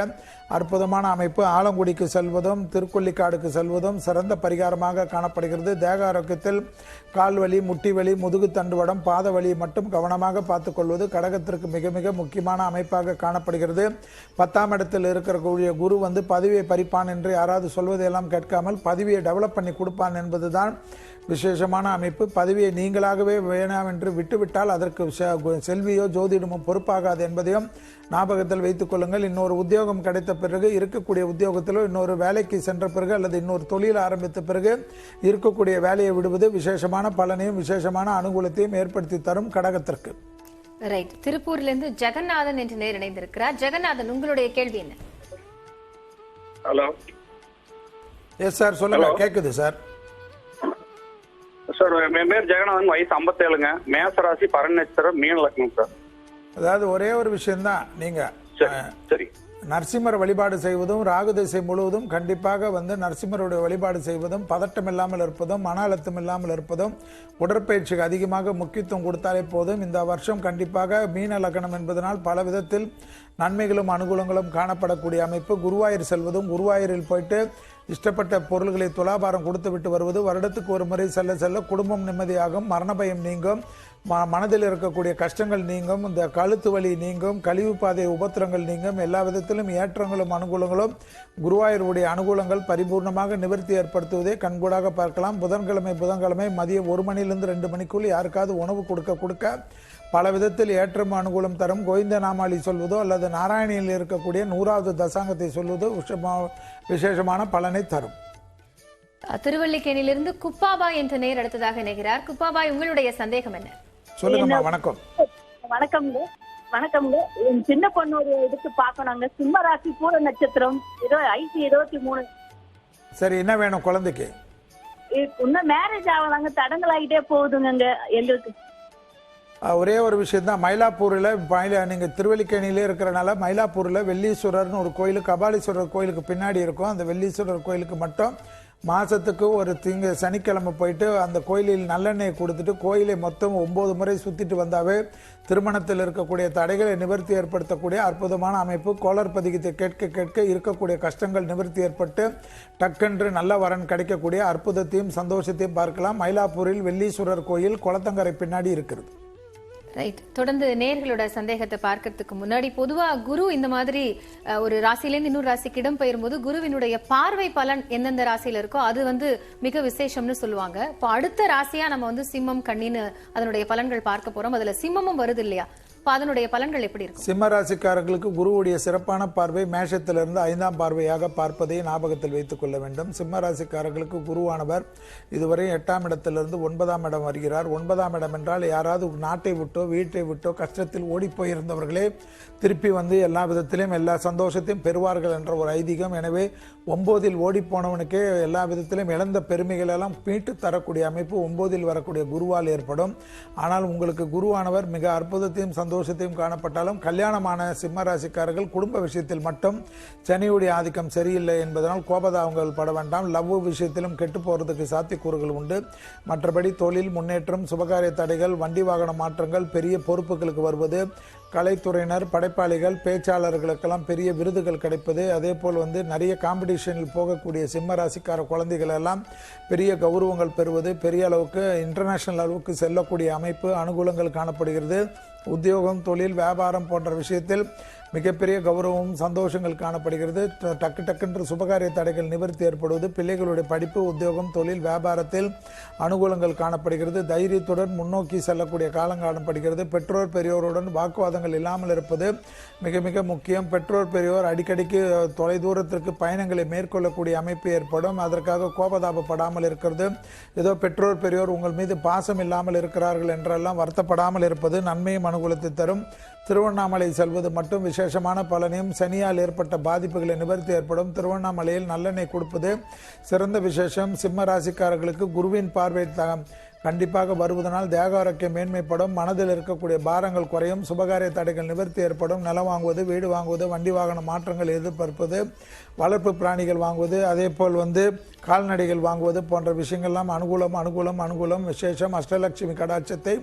அற்புதமான அமைப்பு. ஆலங்குடிக்கு செல்வதும் திருக்கொல்லிக்காடுக்கு செல்வதும் சிறந்த பரிகாரமாக காணப்படுகிறது. தேக ஆரோக்கியத்தில் கால்வலி, முட்டி வலி, முதுகு தண்டுவடம், பாத வலி மட்டும் கவனமாக பார்த்துக் கொள்வது கடகத்திற்கு மிக மிக முக்கியமான அமைப்பாக காணப்படுகிறது. 10ஆம் இடத்தில் இருக்கக்கூடிய குரு பதவியை பறிப்பான் என்று யாராவது சொல்வதையெல்லாம் கேட்காமல் பதவியை டெவலப் பண்ணி கொடுப்பான் என்பதுதான் விசேஷமான அமைப்பு. பதவியை நீங்களாகவே வேணாம் என்று விட்டுவிட்டால் அதற்கு செல்வியோ ஜோதிடமோ பொறுப்பாகாது என்பதையும் ஞாபகத்தில் வைத்துக் கொள்ளுங்கள். இன்னொரு உத்தியோகம் கிடைத்த பிறகு இருக்கக்கூடிய உத்தியோகத்திலோ, இன்னொரு வேலைக்கு சென்ற பிறகு அல்லது இன்னொரு தொழில் ஆரம்பித்த பிறகு இருக்கக்கூடிய வேலையை விடுவது விசேஷமான பலனையும் விசேஷமான அனுகூலத்தையும் ஏற்படுத்தி தரும் கடகத்திற்கு. ரைட். திருப்பூரிலிருந்து ஜெகநாதன் என்று நேர் இணைந்திருக்கிறார். ஜெகநாதன், உங்களுடைய கேள்வி என்ன? ஹலோ. எஸ் சார், சொல்லுங்க. கேக்குது சார். சார், என் பேர் ஜெகநாதன், வயசு 57ங்க. மேசராசி, பரணி நட்சத்திரம், மீன லக்னம் சார். அதாவது ஒரே ஒரு விஷயம்தான், நீங்க சரி நரசிம்மர் வழிபாடு செய்வதும், ராகு திசை முழுவதும் கண்டிப்பாக நரசிம்மருடைய வழிபாடு செய்வதும், பதட்டம் இல்லாமல் இருப்பதும், மன அழுத்தம் இல்லாமல் இருப்பதும், உடற்பயிற்சிக்கு அதிகமாக முக்கியத்துவம் கொடுத்தாலே போதும். இந்த வருஷம் கண்டிப்பாக மீன லக்னம் என்பதனால் பல விதத்தில் நன்மைகளும் அனுகூலங்களும் காணப்படக்கூடிய அமைப்பு. குருவாயூர் செல்வதும், குருவாயூரில் போயிட்டு இஷ்டப்பட்ட பொருள்களை துலாபாரம் கொடுத்து விட்டு வருவது, வருடத்துக்கு ஒரு முறை செல்ல செல்ல குடும்பம் நிம்மதியாகும், மரண பயம் நீங்கும், மனதில் இருக்கக்கூடிய கஷ்டங்கள் நீங்கும், இந்த கழுத்து வலி நீங்கும், கழிவு பாதை உபத்திரங்கள் நீங்கும். எல்லா விதத்திலும் ஏற்றங்களும் அனுகூலங்களும் குருவாயூருடைய அனுகூலங்கள் பரிபூர்ணமாக நிவர்த்தி ஏற்படுத்துவதை கண்கூடாக பார்க்கலாம். புதன்கிழமை மதியம் 1 மணிலிருந்து 2 மணிக்குள் யாருக்காவது உணவு கொடுக்க பல விதத்தில் ஏற்றம் அனுகூலம் தரும். கோவிந்த நாமாளி சொல்வதோ அல்லது நாராயணியில் இருக்கக்கூடிய 100வது தசாங்கத்தை சொல்வதோ விசேஷமான பலனை தரும். திருவல்லிக்கேணியிலிருந்து குப்பாபாய் என்ற நேர் அடுத்ததாக இணைகிறார். குப்பாபாய், உங்களுடைய சந்தேகம் என்ன? சொல்லுங்கம்மா. வணக்கம். வணக்கம்ங்க. என் சின்ன பொண்ணு ஒரு எடுத்து பார்க்கணுங்க. சிம்ம ராசி, பூர நட்சத்திரம், 23. சரி, என்ன வேணும் குழந்தைக்கு? இன்னும் மேரேஜ் ஆகலாங்க, தடங்கள் ஆகிட்டே போகுதுங்க எங்களுக்கு. ஒரே ஒரு விஷயம் தான். மயிலாப்பூரில் நீங்க திருவல்லிக்கேணியிலே இருக்கிறனால மயிலாப்பூரில் வெள்ளீஸ்வரர்னு ஒரு கோயில், கபாலீஸ்வரர் கோயிலுக்கு பின்னாடி இருக்கும். அந்த வெள்ளீஸ்வரர் கோயிலுக்கு மட்டும் மாசத்துக்கு ஒரு சனிக்கிழமை போயிட்டு அந்த கோயிலில் நல்லெண்ணெய் கொடுத்துட்டு கோயிலை மொத்தம் 9 முறை சுத்திட்டு வந்தாவே திருமணத்தில் இருக்கக்கூடிய தடைகளை நிவர்த்தி ஏற்படுத்தக்கூடிய அற்புதமான அமைப்பு. கோளர் பதிகத்தை கேட்க இருக்கக்கூடிய கஷ்டங்கள் நிவர்த்தி ஏற்பட்டு டக்கென்று நல்ல வரன் கிடைக்கக்கூடிய அற்புதத்தையும் சந்தோஷத்தையும் பார்க்கலாம். மயிலாப்பூரில் வெள்ளீஸ்வரர் கோயில் குளத்தங்கரை பின்னாடி இருக்கிறது. ரைட். தொடர்ந்து நேர்களோட சந்தேகத்தை பார்க்கறதுக்கு முன்னாடி, பொதுவா குரு இந்த மாதிரி ஒரு ராசியிலேருந்து இன்னொரு ராசிக்கு இடம் பெயரும்போது குருவினுடைய பார்வை பலன் எந்தெந்த ராசியில இருக்கோ அது மிக விசேஷம்னு சொல்லுவாங்க. இப்போ அடுத்த ராசியா நம்ம சிம்மம், கன்னின்னு அதனுடைய பலன்கள் பார்க்க போறோம். அதுல சிம்மமும் வருது இல்லையா? அதனுடைய பலன்கள் எப்படி இருக்கும்? சிம்ம ராசிக்காரர்களுக்கு குருவுடைய சிறப்பான பார்வை மேஷத்திலிருந்து 5ஆம் பார்வையாக பார்ப்பதை ஞாபகத்தில் வைத்துக் கொள்ள வேண்டும். சிம்ம ராசிக்காரர்களுக்கு குருவானவர் இதுவரை 8ஆம் இடத்திலிருந்து 9ஆம் இடம் வருகிறார். 9ஆம் இடம் என்றால் யாராவது நாட்டை விட்டோ வீட்டை விட்டோ கஷ்டத்தில் ஓடி போயிருந்தவர்களே திருப்பி எல்லா விதத்திலும் எல்லா சந்தோஷத்தையும் பெறுவார்கள் என்ற ஒரு ஐதீகம். எனவே 9இல் ஓடி போனவனுக்கே எல்லா விதத்திலும் இழந்த பெருமைகள் எல்லாம் மீட்டு தரக்கூடிய அமைப்பு 9இல் வரக்கூடிய குருவால் ஏற்படும். ஆனால் உங்களுக்கு குருவானவர் மிக அற்புதத்தையும் சந்தோஷத்தையும் காணப்பட்டாலும் கல்யாணமான சிம்ம ராசிக்காரர்கள் குடும்ப விஷயத்தில் மட்டும் சனியுடைய ஆதிக்கம் சரியில்லை என்பதனால் கோபதாபங்கள் பட வேண்டாம். லவ் விஷயத்திலும் கெட்டு போறதுக்கு சாத்தியக்கூறுகள் உண்டு. மற்றபடி தொழில் முன்னேற்றம், சுபகாரிய தடைகள், வண்டி வாகன மாற்றங்கள், பெரிய பொறுப்புகளுக்கு வருவது, கலைத்துறையினர், படைப்பாளிகள், பேச்சாளர்களுக்கெல்லாம் பெரிய விருதுகள் கிடைப்பது, அதே போல் நிறைய காம்படிஷனில் போகக்கூடிய சிம்ம ராசிக்கார குழந்தைகள் எல்லாம் பெரிய கௌரவங்கள் பெறுவது, பெரிய அளவுக்கு இன்டர்நேஷனல் அளவுக்கு செல்லக்கூடிய அமைப்பு அனுகூலங்கள் காணப்படுகிறது. உத்தியோகம், தொழில், வியாபாரம் போன்ற விஷயத்தில் மிகப்பெரிய கௌரவம் சந்தோஷங்கள் காணப்படுகிறது. டக்கு டக்குன்று சுபகாரிய தடைகள் நிவர்த்தி ஏற்படுவது, பிள்ளைகளுடைய படிப்பு, உத்தியோகம், தொழில், வியாபாரத்தில் அனுகூலங்கள் காணப்படுகிறது. தைரியத்துடன் முன்னோக்கி செல்லக்கூடிய காலம் காணப்படுகிறது. பெற்றோர் பெரியோருடன் வாக்குவாதங்கள் இல்லாமல் இருப்பது மிக மிக முக்கியம். பெற்றோர் பெரியோர் அடிக்கடிக்கு தொலைதூரத்திற்கு பயணங்களை மேற்கொள்ளக்கூடிய அமைப்பு ஏற்படும். அதற்காக கோபதாபப்படாமல் இருக்கிறது. ஏதோ பெற்றோர் பெரியோர் உங்கள் மீது பாசம் இல்லாமல் இருக்கிறார்கள் என்றெல்லாம் வருத்தப்படாமல் இருப்பது நன்மையும் அனுகூலத்தை தரும். திருவண்ணாமலை செல்வது மட்டும் விசேஷமான பலனையும், சனியால் ஏற்பட்ட பாதிப்புகளை நிவர்த்தி ஏற்படும். திருவண்ணாமலையில் நல்லெண்ணெய் கொடுப்பது சிறந்த விசேஷம். சிம்ம ராசிக்காரர்களுக்கு குருவின் பார்வை கண்டிப்பாக வருவதனால் தேக ஆரோக்கியம் மேன்மைப்படும். மனதில் இருக்கக்கூடிய பாரங்கள் குறையும். சுபகாரிய தடைகள் நிவர்த்தி ஏற்படும். நிலம் வாங்குவது, வீடு வாங்குவது, வண்டி வாகன மாற்றங்கள் எதிர்பார்ப்பது, வளர்ப்பு பிராணிகள் வாங்குவது, அதே போல் கால்நடைகள் வாங்குவது போன்ற விஷயங்கள்லாம் அனுகூலம் விசேஷம். அஷ்டலட்சுமி கடாட்சத்தை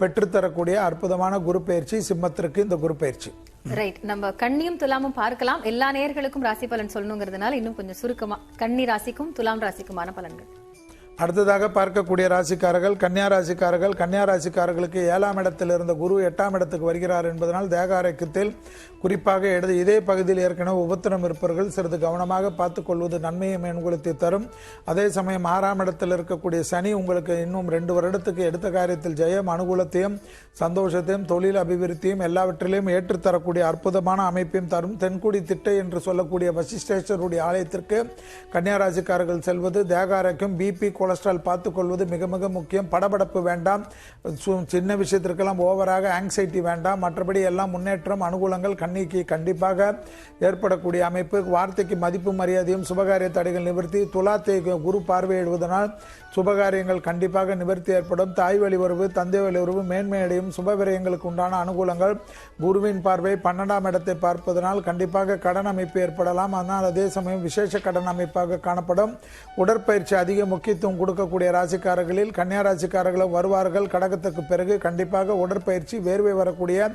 பெற்றுத்தரக்கூடிய அற்புதமான குரு பயிற்சி சிம்மத்திற்கு இந்த குரு பயிற்சி. ரைட், நம்ம கன்னியும் துலாமும் பார்க்கலாம். எல்லா நேயர்களுக்கும் ராசி பலன் சொல்லணுங்கிறதுனால இன்னும் கொஞ்சம் சுருக்கமா கன்னி ராசிக்கும் துலாம் ராசிக்குமான பலன்கள். அடுத்ததாக பார்க்கக்கூடிய ராசிக்காரர்கள் கன்னியா ராசிக்காரர்கள். கன்னியா ராசிக்காரர்களுக்கு 7ஆம் இடத்தில் இருந்த குரு 8ஆம் இடத்துக்கு வருகிறார் என்பதனால் தேக ஆரோக்கியத்தில் குறிப்பாக இதே பகுதியில் ஏற்கனவே உபத்திரம் இருப்பவர்கள் சிறிது கவனமாக பார்த்துக் கொள்வது நன்மையை மேன்குலத்தை தரும். அதே சமயம் 6ஆம் இடத்தில் இருக்கக்கூடிய சனி உங்களுக்கு இன்னும் 2 வருடத்துக்கு எடுத்த காரியத்தில் ஜெயம், அனுகூலத்தையும், சந்தோஷத்தையும், தொழில் அபிவிருத்தியும் எல்லாவற்றிலையும் ஏற்றுத்தரக்கூடிய அற்புதமான அமைப்பையும் தரும். தென்குடி திட்டை என்று சொல்லக்கூடிய வசிஷ்டேஸ்வருடைய ஆலயத்திற்கு கன்னியா ராசிக்காரர்கள் செல்வது தேக ஆரோக்கியம், பிபி, கொலஸ்ட்ரால் பார்த்துக் கொள்வது மிக மிக முக்கியம். படபடப்பு வேண்டாம். சின்ன விஷயத்திற்கெல்லாம் ஓவராக ஆங்ஸைட்டி வேண்டாம். மற்றபடி எல்லாம் முன்னேற்றம், அனுகூலங்கள் கன்னிக்கு கண்டிப்பாக ஏற்படக்கூடிய அமைப்பு. வார்த்தைக்கு மதிப்பு மரியாதையும், சுபகாரிய தடைகள் நிவர்த்தி. துலாத்தை குரு பார்வையிடுவதனால் சுபகாரியங்கள் கண்டிப்பாக நிவர்த்தி ஏற்படும். தாய் வழி உறவு, தந்தை வழி உறவு மேன்மையடையும். சுபவிரயங்களுக்கு உண்டான அனுகூலங்கள். குருவின் பார்வை 12ஆம் இடத்தை பார்ப்பதனால் கண்டிப்பாக கடன் அமைப்பு ஏற்படலாம். ஆனால் அதே சமயம் விசேஷ கடன் அமைப்பாக காணப்படும். உடற்பயிற்சி அதிக முக்கியத்துவம் கொடுக்கக்கூடிய ராசிக்காரர்களில் கன்னியா ராசிக்காரர்களும் வருவார்கள். கடகத்துக்கு பிறகு கண்டிப்பாக உடற்பயிற்சி, வேர்வை வரக்கூடிய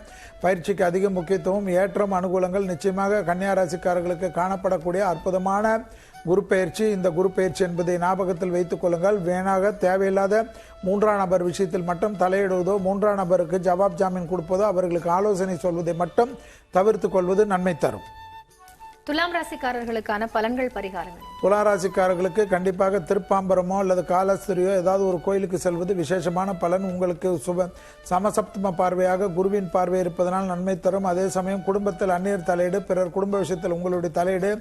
பயிற்சிக்கு அதிக முக்கியத்துவம், ஏற்றம், அனுகூலங்கள் நிச்சயமாக கன்னியா ராசிக்காரர்களுக்கு காணப்படக்கூடிய அற்புதமான குரு பயிற்சி. இந்த குரு பயிற்சி என்பதை ஞாபகத்தில் வைத்துக் கொள்ளுங்கள். வேணாக தேவையில்லாத 3ஆம் நபர் விஷயத்தில் மட்டும் தலையிடுவதோ, 3ஆம் நபருக்கு ஜவாப் ஜாமீன் கொடுப்பதோ, அவர்களுக்கு ஆலோசனை சொல்வதை மட்டும் தவிர்த்துக் கொள்வது நன்மை தரும். துலாம் ராசிக்காரர்களுக்கான பலன்கள், பரிகாரங்கள். துலா ராசிக்காரர்களுக்கு கண்டிப்பாக திருப்பாம்பரமோ அல்லது காலஸ்திரியோ ஏதாவது ஒரு கோயிலுக்கு செல்வது விசேஷமான பலன். உங்களுக்கு சமசப்தம பார்வையாக குருவின் பார்வை இருப்பதனால் நன்மை தரும். அதே சமயம் குடும்பத்தில் அந்நியர் தலையீடு, பிறர் குடும்ப விஷயத்தில் உங்களுடைய தலையீடு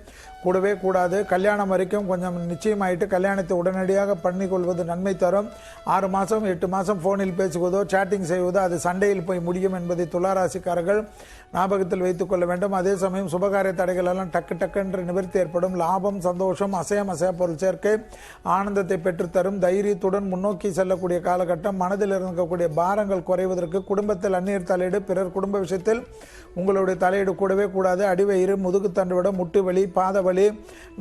கூடவே கூடாது. கல்யாணம் வரைக்கும் கொஞ்சம் நிச்சயமாயிட்டு கல்யாணத்தை உடனடியாக பண்ணிக்கொள்வது நன்மை தரும். 6 மாதம் 8 மாதம் போனில் பேசுவதோ, சேட்டிங் செய்வதோ அது சண்டையில் போய் முடியும் என்பதை துலா ராசிக்காரர்கள் ஞாபகத்தில் வைத்துக் கொள்ள வேண்டும். அதே சமயம் சுபகாரிய தடைகள் எல்லாம் டக்கு என்று நிவர்த்தி ஏற்படும். லாபம், சந்தோஷம், அசைய பொருள் சேர்க்கை ஆனந்தத்தை பெற்றுத்தரும். தைரியத்துடன் முன்னோக்கி செல்லக்கூடிய காலகட்டம். மனதில் இருக்கக்கூடிய பாரங்கள் குறைவதற்கு குடும்பத்தில் அந்நியர் தலையீடு, பிறர் குடும்ப விஷயத்தில் உங்களுடைய தலையீடு கூடவே கூடாது. அடிவயிறு, முதுகு தண்டுவிட, முட்டு வலி, பாத வலி,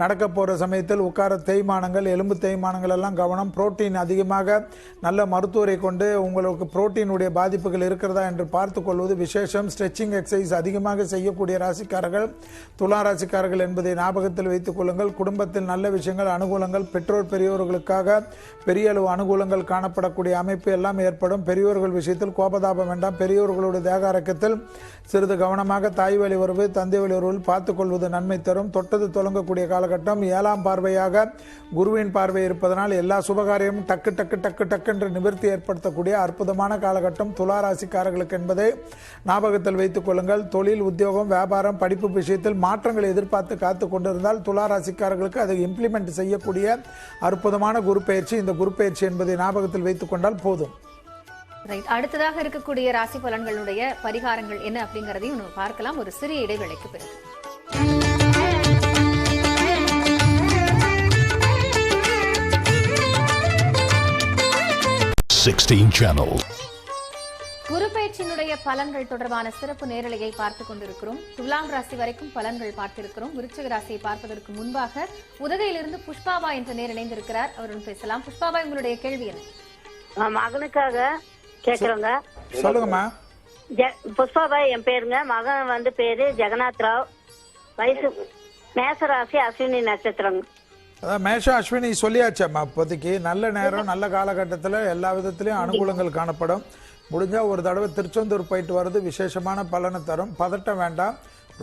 நடக்க போகிற சமயத்தில் உட்கார தேய்மானங்கள், எலும்பு தேய்மானங்கள் எல்லாம் கவனம். புரோட்டீன் அதிகமாக நல்ல மருத்துவரை கொண்டு உங்களுக்கு புரோட்டீனுடைய பாதிப்புகள் இருக்கிறதா என்று பார்த்து கொள்வது விசேஷம். ஸ்ட்ரெச்சிங் எக்ஸசைஸ் அதிகமாக செய்யக்கூடிய ராசிக்காரர்கள் துலா ராசிக்காரர்கள் என்பதை ஞாபகத்தில் வைத்துக் கொள்ளுங்கள். குடும்பத்தில் நல்ல விஷயங்கள், அனுகூலங்கள், பெற்றோர் பெரியோர்களுக்காக பெரிய அளவு அனுகூலங்கள் காணப்படக்கூடிய அமைப்பு எல்லாம் ஏற்படும். பெரியோர்கள் விஷயத்தில் கோபதாபம் வேண்டாம். பெரியோர்களுடைய தேக ஆரோக்கியத்தில் சிறிது கவனமாக தாய் வழி உறவு, தந்தை வழி உறவில் பார்த்துக் கொள்வது நன்மை தரும். தொட்டது தொடங்கக்கூடிய காலகட்டம். 7ஆம் பார்வையாக குருவின் பார்வை இருப்பதனால் எல்லா சுபகாரியமும் டக்கு என்று நிவர்த்தி ஏற்படுத்தக்கூடிய அற்புதமான காலகட்டம் துலா ராசிக்காரர்களுக்கு என்பதை ஞாபகத்தில் வைத்துக் கொள்ளுங்கள். தொழில், உத்தியோகம், வியாபாரம், படிப்பு விஷயத்தில் மாற்றங்களை எதிர்பார்த்து காத்து கொண்டிருந்தால் துலா ராசிக்காரர்களுக்கு அதை இம்ப்ளிமெண்ட் செய்யக்கூடிய அற்புதமான குரு பயிற்சி. இந்த குரு பயிற்சி என்பதை ஞாபகத்தில் வைத்துக் கொண்டால் போதும். அடுத்ததாக இருக்கக்கூடிய ராசி பலன்களுடைய பரிகாரங்கள் என்ன அப்படிங்கறதையும் நம்ம பார்க்கலாம் ஒரு சிறிய இடைவேளைக்கு பிறகு. 16 channel. குரு பயிற்சியினுடைய பலன்கள் தொடர்பான சிறப்பு நேரலையை பார்த்துக் கொண்டிருக்கிறோம். துலாம் ராசி வரைக்கும் பலன்கள் பார்த்திருக்கிறோம். விருச்சிக ராசியை பார்ப்பதற்கு முன்பாக உதகையிலிருந்து புஷ்பாபா என்ற நேர் இணைந்திருக்கிறார். அவருடன் பேசலாம். புஷ்பாபா, உங்களுடைய கேள்வி என்ன? மகனுக்காக கேக்குறோங்க. சொல்லுங்கம்மா. புஷ்பாபா என் பேருங்க. மகன் பேரு ஜெகநாத் ராவ். வயசு மேசராசி, அஸ்வினி நட்சத்திரம். அதான் மேஷம் அஸ்வினி சொல்லியாச்சம்மா. இப்போதைக்கு நல்ல நேரம், நல்ல காலகட்டத்தில் எல்லா விதத்திலையும் அனுகூலங்கள் காணப்படும். முடிஞ்சா ஒரு தடவை திருச்செந்தூர் போயிட்டு வர்றது விசேஷமான பலனை தரும். பதட்டம் வேண்டாம்.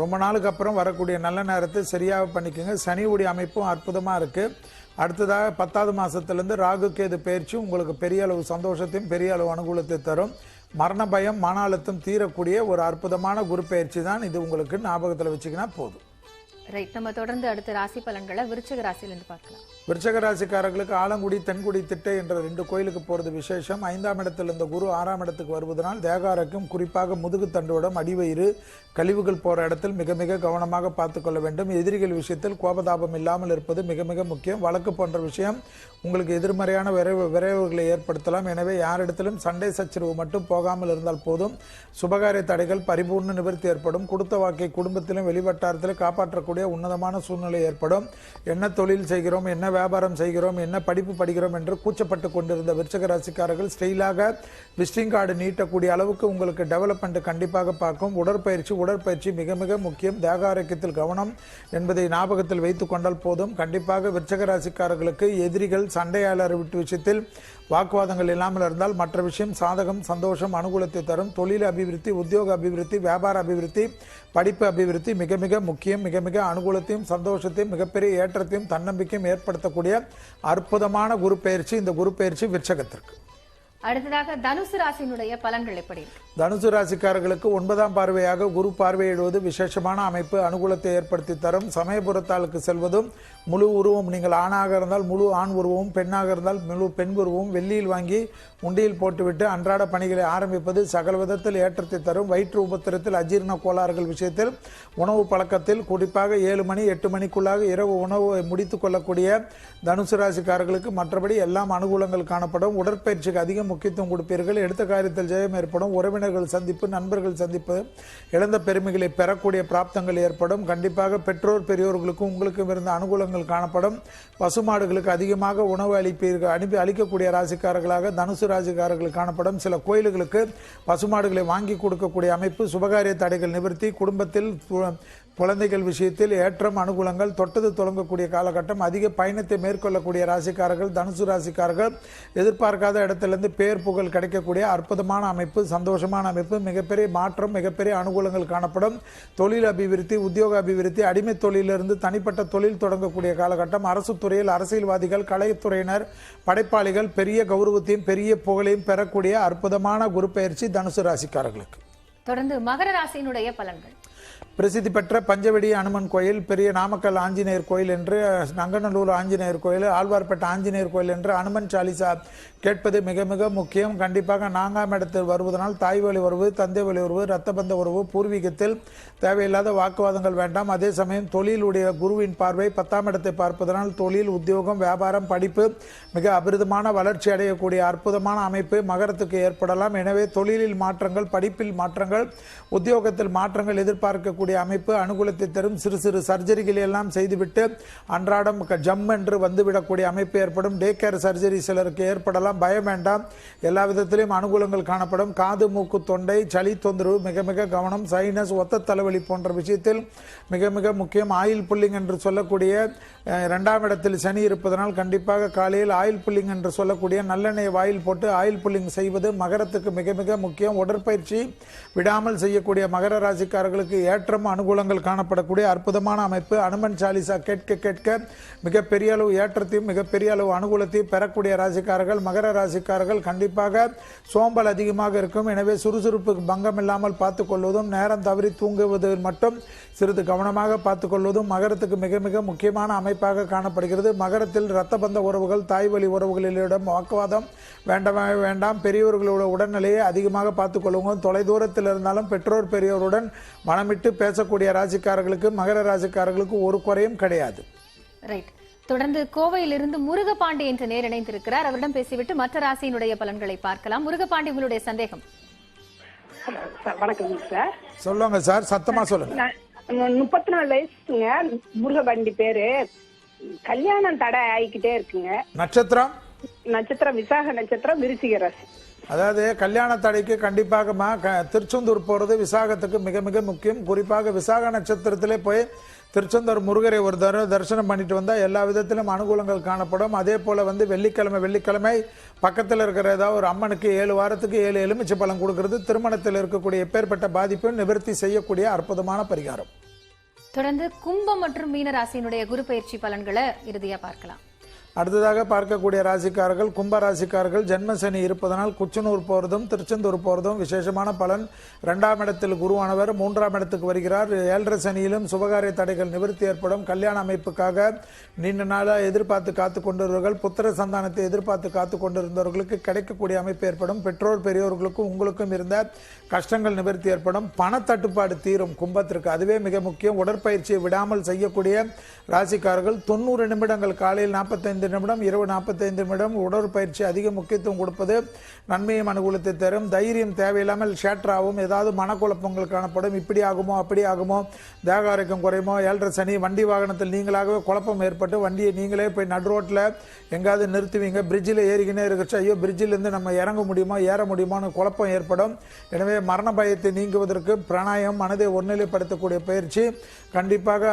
ரொம்ப நாளுக்கு அப்புறம் வரக்கூடிய நல்ல நேரத்தை சரியாக பண்ணிக்கோங்க. சனியுடைய அமைப்பும் அற்புதமாக இருக்குது. அடுத்ததாக 10வது மாதத்துலேருந்து ராகு கேது பயிற்சி உங்களுக்கு பெரிய அளவு சந்தோஷத்தையும் பெரிய அளவு அனுகூலத்தை தரும். மரண பயம் மன அழுத்தம் தீரக்கூடிய ஒரு அற்புதமான குரு பயிற்சி தான் இது. உங்களுக்கு ஞாபகத்தில் வச்சுக்கினா போதும். ரைட், நம்ம தொடர்ந்து அடுத்த ராசி பலன்களை விருச்சிக ராசியிலிருந்து பார்க்கலாம். விருச்சிக ராசிக்காரர்களுக்கு ஆலங்குடி தென்குடி திட்டை என்ற 2 கோயிலுக்கு போகிறது விசேஷம். 5ஆம் இடத்தில் இந்த குரு 6ஆம் இடத்துக்கு வருவதனால் தேகாரக்கும் குறிப்பாக முதுகு தண்டுவடம் அடிவயிறு கழிவுகள் போகிற இடத்தில் மிக மிக கவனமாக பார்த்து கொள்ள வேண்டும். எதிரிகள் விஷயத்தில் கோபதாபம் இல்லாமல் இருப்பது மிக மிக முக்கியம். வழக்கு போன்ற விஷயம் உங்களுக்கு எதிர்மறையான விரைவுகளை ஏற்படுத்தலாம். எனவே யாரிடத்திலும் சண்டை சச்சரவு மட்டும் போகாமல் இருந்தால் போதும். சுபகாரிய தடைகள் பரிபூர்ண நிவர்த்தி ஏற்படும். கொடுத்த வாக்கை குடும்பத்திலும் வெளிவட்டாரத்திலும் காப்பாற்றக்கூடிய உன்னதமான சூழ்நிலை ஏற்படும். என்ன தொழில் செய்கிறோம், என்ன வியாபாரம் செய்கிறோம், என்ன படிப்பு படிக்கிறோம் என்று கூச்சப்பட்டு கொண்டிருந்த விருச்சிக ராசிக்காரர்கள் ஸ்டைலாக விசிட்டிங் கார்டு நீட்டக்கூடிய அளவுக்கு உங்களுக்கு டெவலப்மெண்ட் கண்டிப்பாக பார்க்கும். உடற்பயிற்சி மிக மிக முக்கியம். தேக ஆரோக்கியத்தில் கவனம் என்பதை ஞாபகத்தில் வைத்துக் கொண்டால் போதும். கண்டிப்பாக விருச்சிக ராசிக்காரர்களுக்கு எதிரிகள் சண்டையாளர் விஷயத்தில் வாக்குவாதங்கள் இல்லாமல் இருந்தால் மற்ற விஷயம் சாதகம் சந்தோஷம் அனுகூலத்தை தரும். தொழில் அபிவிருத்தி, உத்தியோக அபிவிருத்தி, வியாபார அபிவிருத்தி, படிப்பு அபிவிருத்தி மிக மிக முக்கியம். மிக மிக அனுகூலத்தையும் சந்தோஷத்தையும் மிகப்பெரிய ஏற்றத்தையும் தன்னம்பிக்கையும் ஏற்படுத்தக்கூடிய அற்புதமான குரு பயிற்சி இந்த குரு பயிற்சி விருச்சகத்திற்கு. அடுத்ததாக தனுசு ராசியினுடைய பலன்கள் எப்படி? தனுசு ராசிக்காரர்களுக்கு 9ஆம் பார்வையாக குரு பார்வையிடுவது விசேஷமான அமைப்பு, அனுகூலத்தை ஏற்படுத்தி தரும். சமயபுரத்தாளுக்கு செல்வதும் முழு உருவம், நீங்கள் ஆணாக இருந்தால் முழு ஆண் உருவமும், பெண்ணாக இருந்தால் முழு பெண் உருவமும் வெள்ளியில் வாங்கி உண்டியில் போட்டுவிட்டு அன்றாட பணிகளை ஆரம்பிப்பது சகல விதத்தில் ஏற்றத்தை தரும். வயிற்று உபத்திரத்தில் அஜீரண கோளாறுகள் விஷயத்தில் உணவு பழக்கத்தில் குறிப்பாக 7 மணி 8 மணிக்குள்ளாக இரவு உணவு முடித்துக் கொள்ளக்கூடிய தனுசு ராசிக்காரர்களுக்கு மற்றபடி எல்லாம் அனுகூலங்கள் காணப்படும். உடற்பயிற்சிக்கு அதிக முக்கியத்துவம் கொடுப்பீர்கள். எடுத்த காரியத்தில் ஜெயம் ஏற்படும். உறவினர்கள் சந்திப்பு, நண்பர்கள் சந்திப்பு, இழந்த பெருமைகளை பெறக்கூடிய பிராப்தங்கள் ஏற்படும். கண்டிப்பாக பெற்றோர் பெரியோர்களுக்கும் உங்களுக்கும் இருந்த அனுகூலங்கள் காணப்படும். பசுமாடுகளுக்கு அதிகமாக உணவு அளிக்கக்கூடிய ராசிக்காரர்களாக தனுசு ராசிக்காரர்கள் காணப்படும். சில கோயில்களுக்கு பசுமாடுகளை வாங்கி கொடுக்கக்கூடிய அமைப்பு, சுபகாரிய தடைகள் நிவர்த்தி, குடும்பத்தில் குழந்தைகள் விஷயத்தில் ஏற்றம் அனுகூலங்கள், தொட்டது தொடங்கக்கூடிய காலகட்டம், அதிக பயணத்தை மேற்கொள்ளக்கூடிய ராசிக்காரர்கள் தனுசு ராசிக்காரர்கள் எதிர்பார்க்காத இடத்திலிருந்து பேர் புகழ் கிடைக்கக்கூடிய அற்புதமான அமைப்பு, சந்தோஷமான அமைப்பு, மிகப்பெரிய மாற்றம், மிகப்பெரிய அனுகூலங்கள் காணப்படும். தொழில் அபிவிருத்தி, உத்தியோக அபிவிருத்தி, அடிமை தொழிலிருந்து தனிப்பட்ட தொழில் தொடங்கக்கூடிய காலகட்டம், அரசு துறையில் அரசியல்வாதிகள், கலைத்துறையினர், படைப்பாளிகள் பெரிய கௌரவத்தையும் பெரிய புகழையும் பெறக்கூடிய அற்புதமான குரு பயிற்சி தனுசு ராசிக்காரர்களுக்கு. தொடர்ந்து மகர ராசியினுடைய பலன்கள். பிரசித்தி பெற்ற பஞ்சவடி அனுமன் கோயில், பெரிய நாமக்கல் ஆஞ்சநேயர் கோயில் என்று, நங்கநல்லூர் ஆஞ்சநேயர் கோயில், ஆழ்வார்பேட்டை ஆஞ்சநேயர் கோயில் என்று அனுமன் சாலிசா கேட்பது மிக மிக முக்கியம். கண்டிப்பாக 4ஆம் இடத்தில் வருவதனால் தாய் வழி உறவு, தந்தை வழி உறவு, இரத்தபந்த உறவு, பூர்வீகத்தில் தேவையில்லாத வாக்குவாதங்கள் வேண்டாம். அதே சமயம் தொழிலுடைய குருவின் பார்வை 10ஆம் இடத்தை பார்ப்பதனால் தொழில், உத்தியோகம், வியாபாரம், படிப்பு மிக அபிரிதமான வளர்ச்சி அடையக்கூடிய அற்புதமான அமைப்பு மகரத்துக்கு ஏற்படலாம். எனவே தொழிலில் மாற்றங்கள், படிப்பில் மாற்றங்கள், உத்தியோகத்தில் மாற்றங்கள் எதிர்பார்க்கக்கூடிய அமைப்பு அனுகூலத்தை தரும். சிறு சிறு சர்ஜரிகளை எல்லாம் செய்துவிட்டு அன்றாடம் ஜம் என்று வந்துவிடக்கூடிய அமைப்பு ஏற்படும். டே கேர் சர்ஜரி சிலருக்கு ஏற்படலாம். பயம் வேண்டாம். எல்லா விதத்திலும் அனுகூலங்கள் காணப்படும். காது, மூக்கு, தொண்டை, சளி தொந்தரவு மிக மிக கவனம். சைனஸ், ஒத்த தலைவலி போன்ற விஷயத்தில் மிக மிக முக்கியம். ஆயில் புல்லிங் என்று சொல்லக்கூடிய 2ஆம் இடத்தில் சனி இருப்பதனால் கண்டிப்பாக காலையில் ஆயில் புல்லிங் என்று சொல்லக்கூடிய நல்லெண்ணெய் வாயில் போட்டு ஆயில் புல்லிங் செய்வது மகரத்துக்கு மிக மிக முக்கியம். உடற்பயிற்சி விடாமல் செய்யக்கூடிய மகர ராசிக்காரர்களுக்கு ஏற்றம் அனுகூலங்கள் காணப்படக்கூடிய அற்புதமான அமைப்பு. அனுமன் சாலிசா கேட்க கேட்க மிகப்பெரிய அளவு ஏற்றத்தையும் மிகப்பெரிய அளவு அனுகூலத்தையும் பெறக்கூடிய ராசிக்காரர்கள் மகர ராசிக்காரர்கள். கண்டிப்பாக சோம்பல் அதிகமாக இருக்கும். எனவே சுறுசுறுப்புக்கு பங்கம் இல்லாமல் பார்த்துக் கொள்வதும், நேரம் தவறி தூங்குவது மட்டும் சிறிது கவனமாக பார்த்துக் கொள்வதும் மகரத்துக்கு மிக மிக முக்கியமான அமைப்பாக காணப்படுகிறது. மகரத்தில் இரத்தபந்த உறவுகள், தாய் வழி உறவுகளிடம் வாக்குவாதம் வேண்டாம். பெரியவர்களோட உடல்நிலையை அதிகமாக பார்த்துக் கொள்ளுங்கள். தொலைதூரத்தில் இருந்தாலும் பெற்றோர் பெரியோருடன் மனமிட்டு பேசக்கூடிய ராசிக்காரர்களுக்கு மகர ராசிக்காரர்களுக்கு ஒரு குறையும் கிடையாது. ரைட். தொடர்ந்து கோவையிலிருந்து முருகபாண்டி என்ற நேர் இணைந்திருக்கிறார். அவரிடம் பேசிவிட்டு மற்ற ராசியினுடைய பலன்களை பார்க்கலாம். முருகபாண்டி, உங்களுடைய சந்தேகம். வணக்கம் சார். சொல்லுங்க சார், சத்தமா சொல்லுங்க. 34 வயசுங்க. முருகபாண்டி பேரு. கல்யாணம் தடை ஆகிக்கிட்டே இருக்குங்க. நட்சத்திரம் விசாக நட்சத்திரம், விருச்சிக ராசி. அதாவது கல்யாண தடைக்கு கண்டிப்பாக திருச்செந்தூர் போறது விசாகத்துக்கு மிக மிக முக்கியம். குறிப்பாக விசாக நட்சத்திரத்திலே போய் திருச்செந்தூர் முருகரை ஒரு தரிசனம் பண்ணிட்டு வந்தா எல்லா விதத்திலும் அனுகூலங்கள் காணப்படும். அதே போல வெள்ளிக்கிழமை பக்கத்தில் இருக்கிற ஏதாவது ஒரு அம்மனுக்கு 7 வாரத்துக்கு 7 எலுமிச்சை பழம் கொடுக்கிறது திருமணத்தில் இருக்கக்கூடிய எப்பேற்பட்ட பாதிப்பை நிவர்த்தி செய்யக்கூடிய அற்புதமான பரிகாரம். தொடர்ந்து கும்பம் மற்றும் மீன ராசியினுடைய குரு பயிற்சி பலன்களை இறுதியா பார்க்கலாம். அடுத்ததாக பார்க்கக்கூடிய ராசிக்காரர்கள் கும்ப ராசிக்காரர்கள் ஜென்ம சனி இருப்பதனால் குச்சனூர் போறதும் திருச்செந்தூர் போறதும் விசேஷமான பலன். 2ஆம் இடத்தில் குருவானவர் 3ஆம் இடத்துக்கு வருகிறார். 7.5 சனியிலும் சுபகாரிய தடைகள் நிவர்த்தி ஏற்படும். கல்யாண அமைப்புக்காக நீண்ட நாளாக எதிர்பார்த்து காத்து கொண்டிருந்தவர்கள், புத்திர சந்தானத்தை எதிர்பார்த்து காத்து கொண்டிருந்தவர்களுக்கு கிடைக்கக்கூடிய அமைப்பு ஏற்படும். பெற்றோர் பெரியோர்களுக்கும் உங்களுக்கும் இருந்த கஷ்டங்கள் நிவர்த்தி ஏற்படும். பணத்தட்டுப்பாடு தீரும் கும்பத்திற்கு, அதுவே மிக முக்கியம். உடற்பயிற்சியை விடாமல் செய்யக்கூடிய ராசிக்காரர்கள் 90 நிமிடங்கள் காலையில் 45 நிமிடம் இரவு 45 நிமிடம் உடற்பயிற்சி அதிக முக்கியத்துவம் கொடுப்பது நன்மையும் அனுகூலத்தை தரும். தைரியம் தேவையில்லாமல் ஷேட்டராகவும் ஏதாவது மனக்குழப்பங்கள் காணப்படும். இப்படி ஆகுமோ அப்படி ஆகுமோ, தேக ஆரோக்கியம் குறையுமோ, 7.5 சனி, வண்டி வாகனத்தில் நீங்களாகவே குழப்பம் ஏற்பட்டு வண்டியை நீங்களே போய் நடு ரோட்டில் எங்காவது நிறுத்துவீங்க. பிரிட்ஜில் ஏறிக்கினே இருக்கச்சு, ஐயோ பிரிட்ஜிலிருந்து நம்ம இறங்க முடியுமா ஏற முடியுமான்னு குழப்பம் ஏற்படும். எனவே மரண பயத்தை நீங்குவதற்கு பிராணாயம், மனதை ஒருநிலைப்படுத்தக்கூடிய பயிற்சி கண்டிப்பாக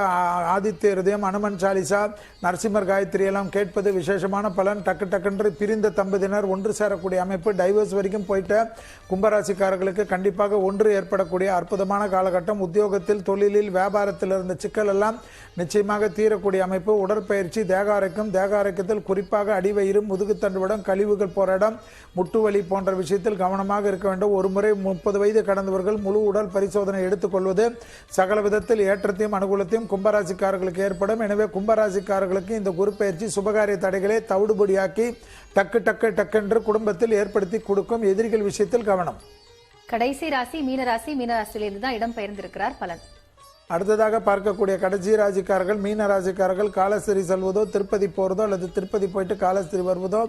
ஆதித்ய ஹிருதயம், அனுமன் சாலிசா, நரசிம்மர் காயத்ரி எல்லாம் கேட்பது விசேஷமான பலன். டக்கு டக்குன்று பிரிந்த தம்பதியினர் ஒன்று சேரக்கூடிய அமைப்பு. டைவர்ஸ் வரைக்கும் போயிட்ட கும்பராசிக்காரர்களுக்கு கண்டிப்பாக ஒன்று ஏற்படக்கூடிய அற்புதமான காலகட்டம். உத்தியோகத்தில், தொழிலில், வியாபாரத்தில் இருந்த சிக்கல் எல்லாம் நிச்சயமாக தீரக்கூடிய அமைப்பு. உடற்பயிற்சி, தேக ஆரோக்கியத்தில் குறிப்பாக அடிவயிறு, முதுகுத்தண்டுவிடம், கழிவுகள் போற இடம், முட்டுவலி போன்ற விஷயத்தில் கவனமாக இருக்க வேண்டும். ஒரு முறை 30 வயது கடந்தவர்கள் முழு உடல் பரிசோதனை எடுத்துக்கொள்வது சகல விதத்தில் ஏற்றத்தையும் அனுகூலத்தையும் கும்பராசிக்காரர்களுக்கு ஏற்படும். எனவே கும்பராசிக்காரர்களுக்கு இந்த குரு பயிற்சி சுபகாரிய தடைகளை தவிடுபடியாக்கி டக்கு குடும்பத்தில் ஏற்படுத்தி கொடுக்கும். எதிரிகள் விஷயத்தில் கவனம். கடைசி ராசி மீனராசியிலிருந்து தான் இடம் பெயர்ந்திருக்கிறார் பலன். அடுத்ததாக பார்க்கக்கூடிய கடைசி ராசிக்காரர்கள் மீன ராசிக்காரர்கள் காலஸ்திரி செல்வதோ, திருப்பதி போறதோ அல்லது திருப்பதி போயிட்டு காலஸ்திரி வருவதோ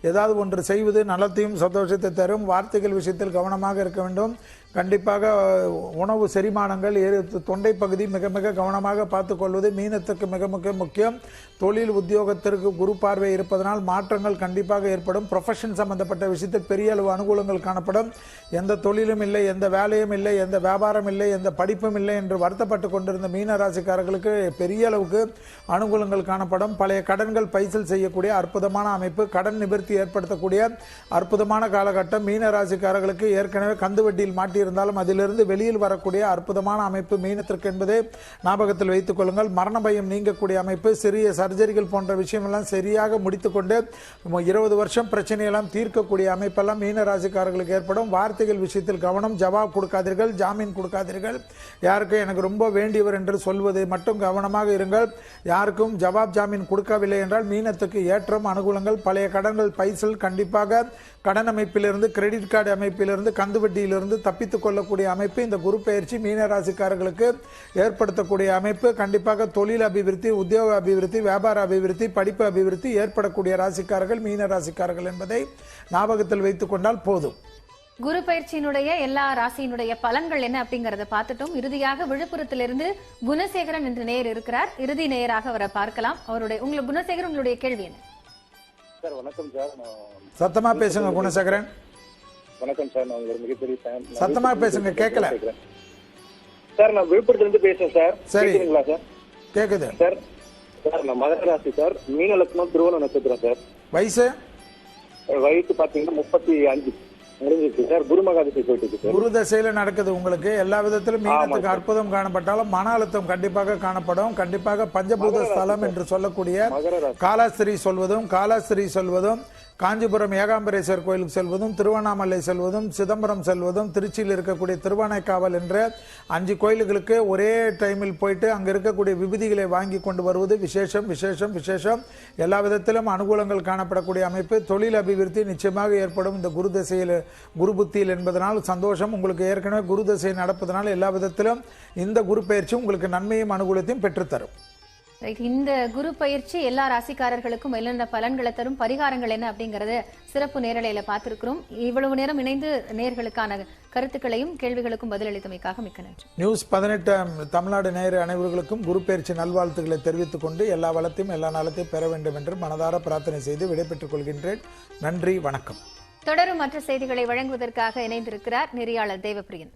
ஏதாவது ஒன்று செய்வது நலத்தையும் சந்தோஷத்தை தரும். வார்த்தைகள் விஷயத்தில் கவனமாக இருக்க வேண்டும். கண்டிப்பாக உணவு செரிமானங்கள், தொண்டை பகுதி மிக மிக கவனமாக பார்த்துக் கொள்வது மீனத்துக்கு மிக மிக முக்கியம். தொழில் உத்தியோகத்திற்கு குரு பார்வை இருப்பதனால் மாற்றங்கள் கண்டிப்பாக ஏற்படும். ப்ரொஃபஷன் சம்பந்தப்பட்ட விஷயத்தில் பெரிய அளவு அனுகூலங்கள் காணப்படும். எந்த தொழிலும் இல்லை, எந்த வேலையும் இல்லை, எந்த வியாபாரம் இல்லை, எந்த படிப்பும் இல்லை என்று வருத்தப்பட்டு கொண்டிருந்த மீன ராசிக்காரர்களுக்கு பெரிய அளவுக்கு அனுகூலங்கள் காணப்படும். பழைய கடன்கள் பைசல் செய்யக்கூடிய அற்புதமான அமைப்பு, கடன் நிவர்த்தி ஏற்படுத்தக்கூடிய அற்புதமான காலகட்டம். மீன ராசிக்காரர்களுக்கு ஏற்கனவே கந்து வட்டியில் மாட்டியிருந்தாலும் அதிலிருந்து வெளியில் வரக்கூடிய அற்புதமான அமைப்பு மீனத்திற்கு என்பதை ஞாபகத்தில் வைத்துக் கொள்ளுங்கள். மரண பயம் நீங்கக்கூடிய அமைப்பு, சிறிய சர்ஜரிகள் போன்ற விஷயம் எல்லாம் சரியாக முடித்துக்கொண்டு 20 வருஷம் பிரச்சனையெல்லாம் தீர்க்கக்கூடிய அமைப்பெல்லாம் மீன ராசிக்காரர்களுக்கு ஏற்படும். வார்த்தைகள் விஷயத்தில் கவனம். ஜவாப் கொடுக்காதீர்கள், ஜாமீன் கொடுக்காதீர்கள். யாருக்கும் எனக்கு ரொம்ப வேண்டியவர் என்று சொல்வதை மட்டும் கவனமாக இருங்கள். யாருக்கும் ஜவாப் ஜாமீன் கொடுக்கவில்லை என்றால் மீனத்துக்கு ஏற்றம் அனுகூலங்கள். பழைய கடன்கள் பைசல் கண்டிப்பாக கடன் அமைப்பிலிருந்து, கிரெடிட் கார்டு அமைப்பிலிருந்து, கந்துவட்டியிலிருந்து தப்பித்துக் கொள்ளக்கூடிய அமைப்பு இந்த குரு பயிற்சி மீன ராசிக்காரர்களுக்கு ஏற்படுத்தக்கூடிய அமைப்பு. கண்டிப்பாக தொழில் அபிவிருத்தி, உத்தியோக அபிவிருத்தி, வியாபார அபிவிருத்தி, படிப்பு அபிவிருத்தி ஏற்படக்கூடிய ராசிக்காரர்கள் மீன ராசிக்காரர்கள் என்பதை ஞாபகத்தில் வைத்துக் கொண்டால் போதும். குரு பயிற்சியினுடைய எல்லா ராசியினுடைய பலன்கள் என்ன அப்படிங்கறத பார்த்துட்டோம். இறுதியாக விழுப்புரத்திலிருந்து குணசேகரன் என்ற நேயர் இருக்கிறார். இறுதி நேயராக அவரை பார்க்கலாம். குணசேகரன், உங்களுடைய கேள்வி என்ன? சார் வணக்கம் சார். சத்தமா பேசுங்க குணசேகரன். வணக்கம் சார், நான் ஒரு மிகப்பெரிய ஃபேன். சத்தமா பேசுங்க, கேட்கல சார். நான் விழுப்புரத்துல இருந்து பேசுறேன் சார். கேக்குதுங்களா சார்? கேக்குது சார். சார் நான் மகர ராசி சார், மீன லக்னம், திருவோண நட்சத்திரம் சார். வயசு பாத்தீங்கன்னா 35 முடிஞ்சிருக்கு சார். குரு மகாதிசை போயிட்டு இருக்கு சார். குரு தசையில நடக்குது உங்களுக்கு. எல்லா விதத்திலும் மீனத்துக்கு அற்புதம் காணப்பட்டாலும் மன அழுத்தம் கண்டிப்பாக காணப்படும். கண்டிப்பாக பஞ்சபூத ஸ்தலம் என்று சொல்லக்கூடிய காலாஸ்திரி சொல்வதும் காஞ்சிபுரம் ஏகாம்பரேஸ்வர் கோயிலுக்கு செல்வதும், திருவண்ணாமலை செல்வதும், சிதம்பரம் செல்வதும், திருச்சியில் இருக்கக்கூடிய திருவானைக்காவல் என்ற 5 கோயில்களுக்கு ஒரே டைமில் போயிட்டு அங்கே இருக்கக்கூடிய விபூதிகளை வாங்கி கொண்டு வருவது விசேஷம். எல்லா விதத்திலும் அனுகூலங்கள் காணப்படக்கூடிய அமைப்பு. தொழில் அபிவிருத்தி நிச்சயமாக ஏற்படும் இந்த குரு தசையில், குரு புத்தியில் என்பதனால் சந்தோஷம். உங்களுக்கு ஏற்கனவே குரு தசை நடப்பதனால் எல்லா விதத்திலும் இந்த குரு பயிற்சி உங்களுக்கு நன்மையும் அனுகூலத்தையும் பெற்றுத்தரும். இந்த குரு பயிற்சி எல்லா ராசிக்காரர்களுக்கும் என்னென்ன பலன்களை தரும், பரிகாரங்கள் என்ன அப்படிங்கறத சிறப்பு நேரலையில பார்த்திருக்கிறோம். இவ்வளவு நேரம் இணைந்து நேயர்களுக்கான கருத்துக்களையும் கேள்விகளுக்கும் பதிலளித்தமைக்காக மிக்க நன்றி. நியூஸ் 18 தமிழ்நாடு நேயர் அனைவர்களுக்கும் குரு பயிற்சி நல்வாழ்த்துக்களை தெரிவித்துக் கொண்டு எல்லா வளத்தையும் எல்லா நலத்தையும் பெற வேண்டும் என்று மனதார பிரார்த்தனை செய்து விடைபெற்றுக் கொள்கின்றேன். நன்றி, வணக்கம். தொடரும் மற்ற செய்திகளை வழங்குவதற்காக இணைந்திருக்கிறார் நெறியாளர் தேவப்பிரியன்.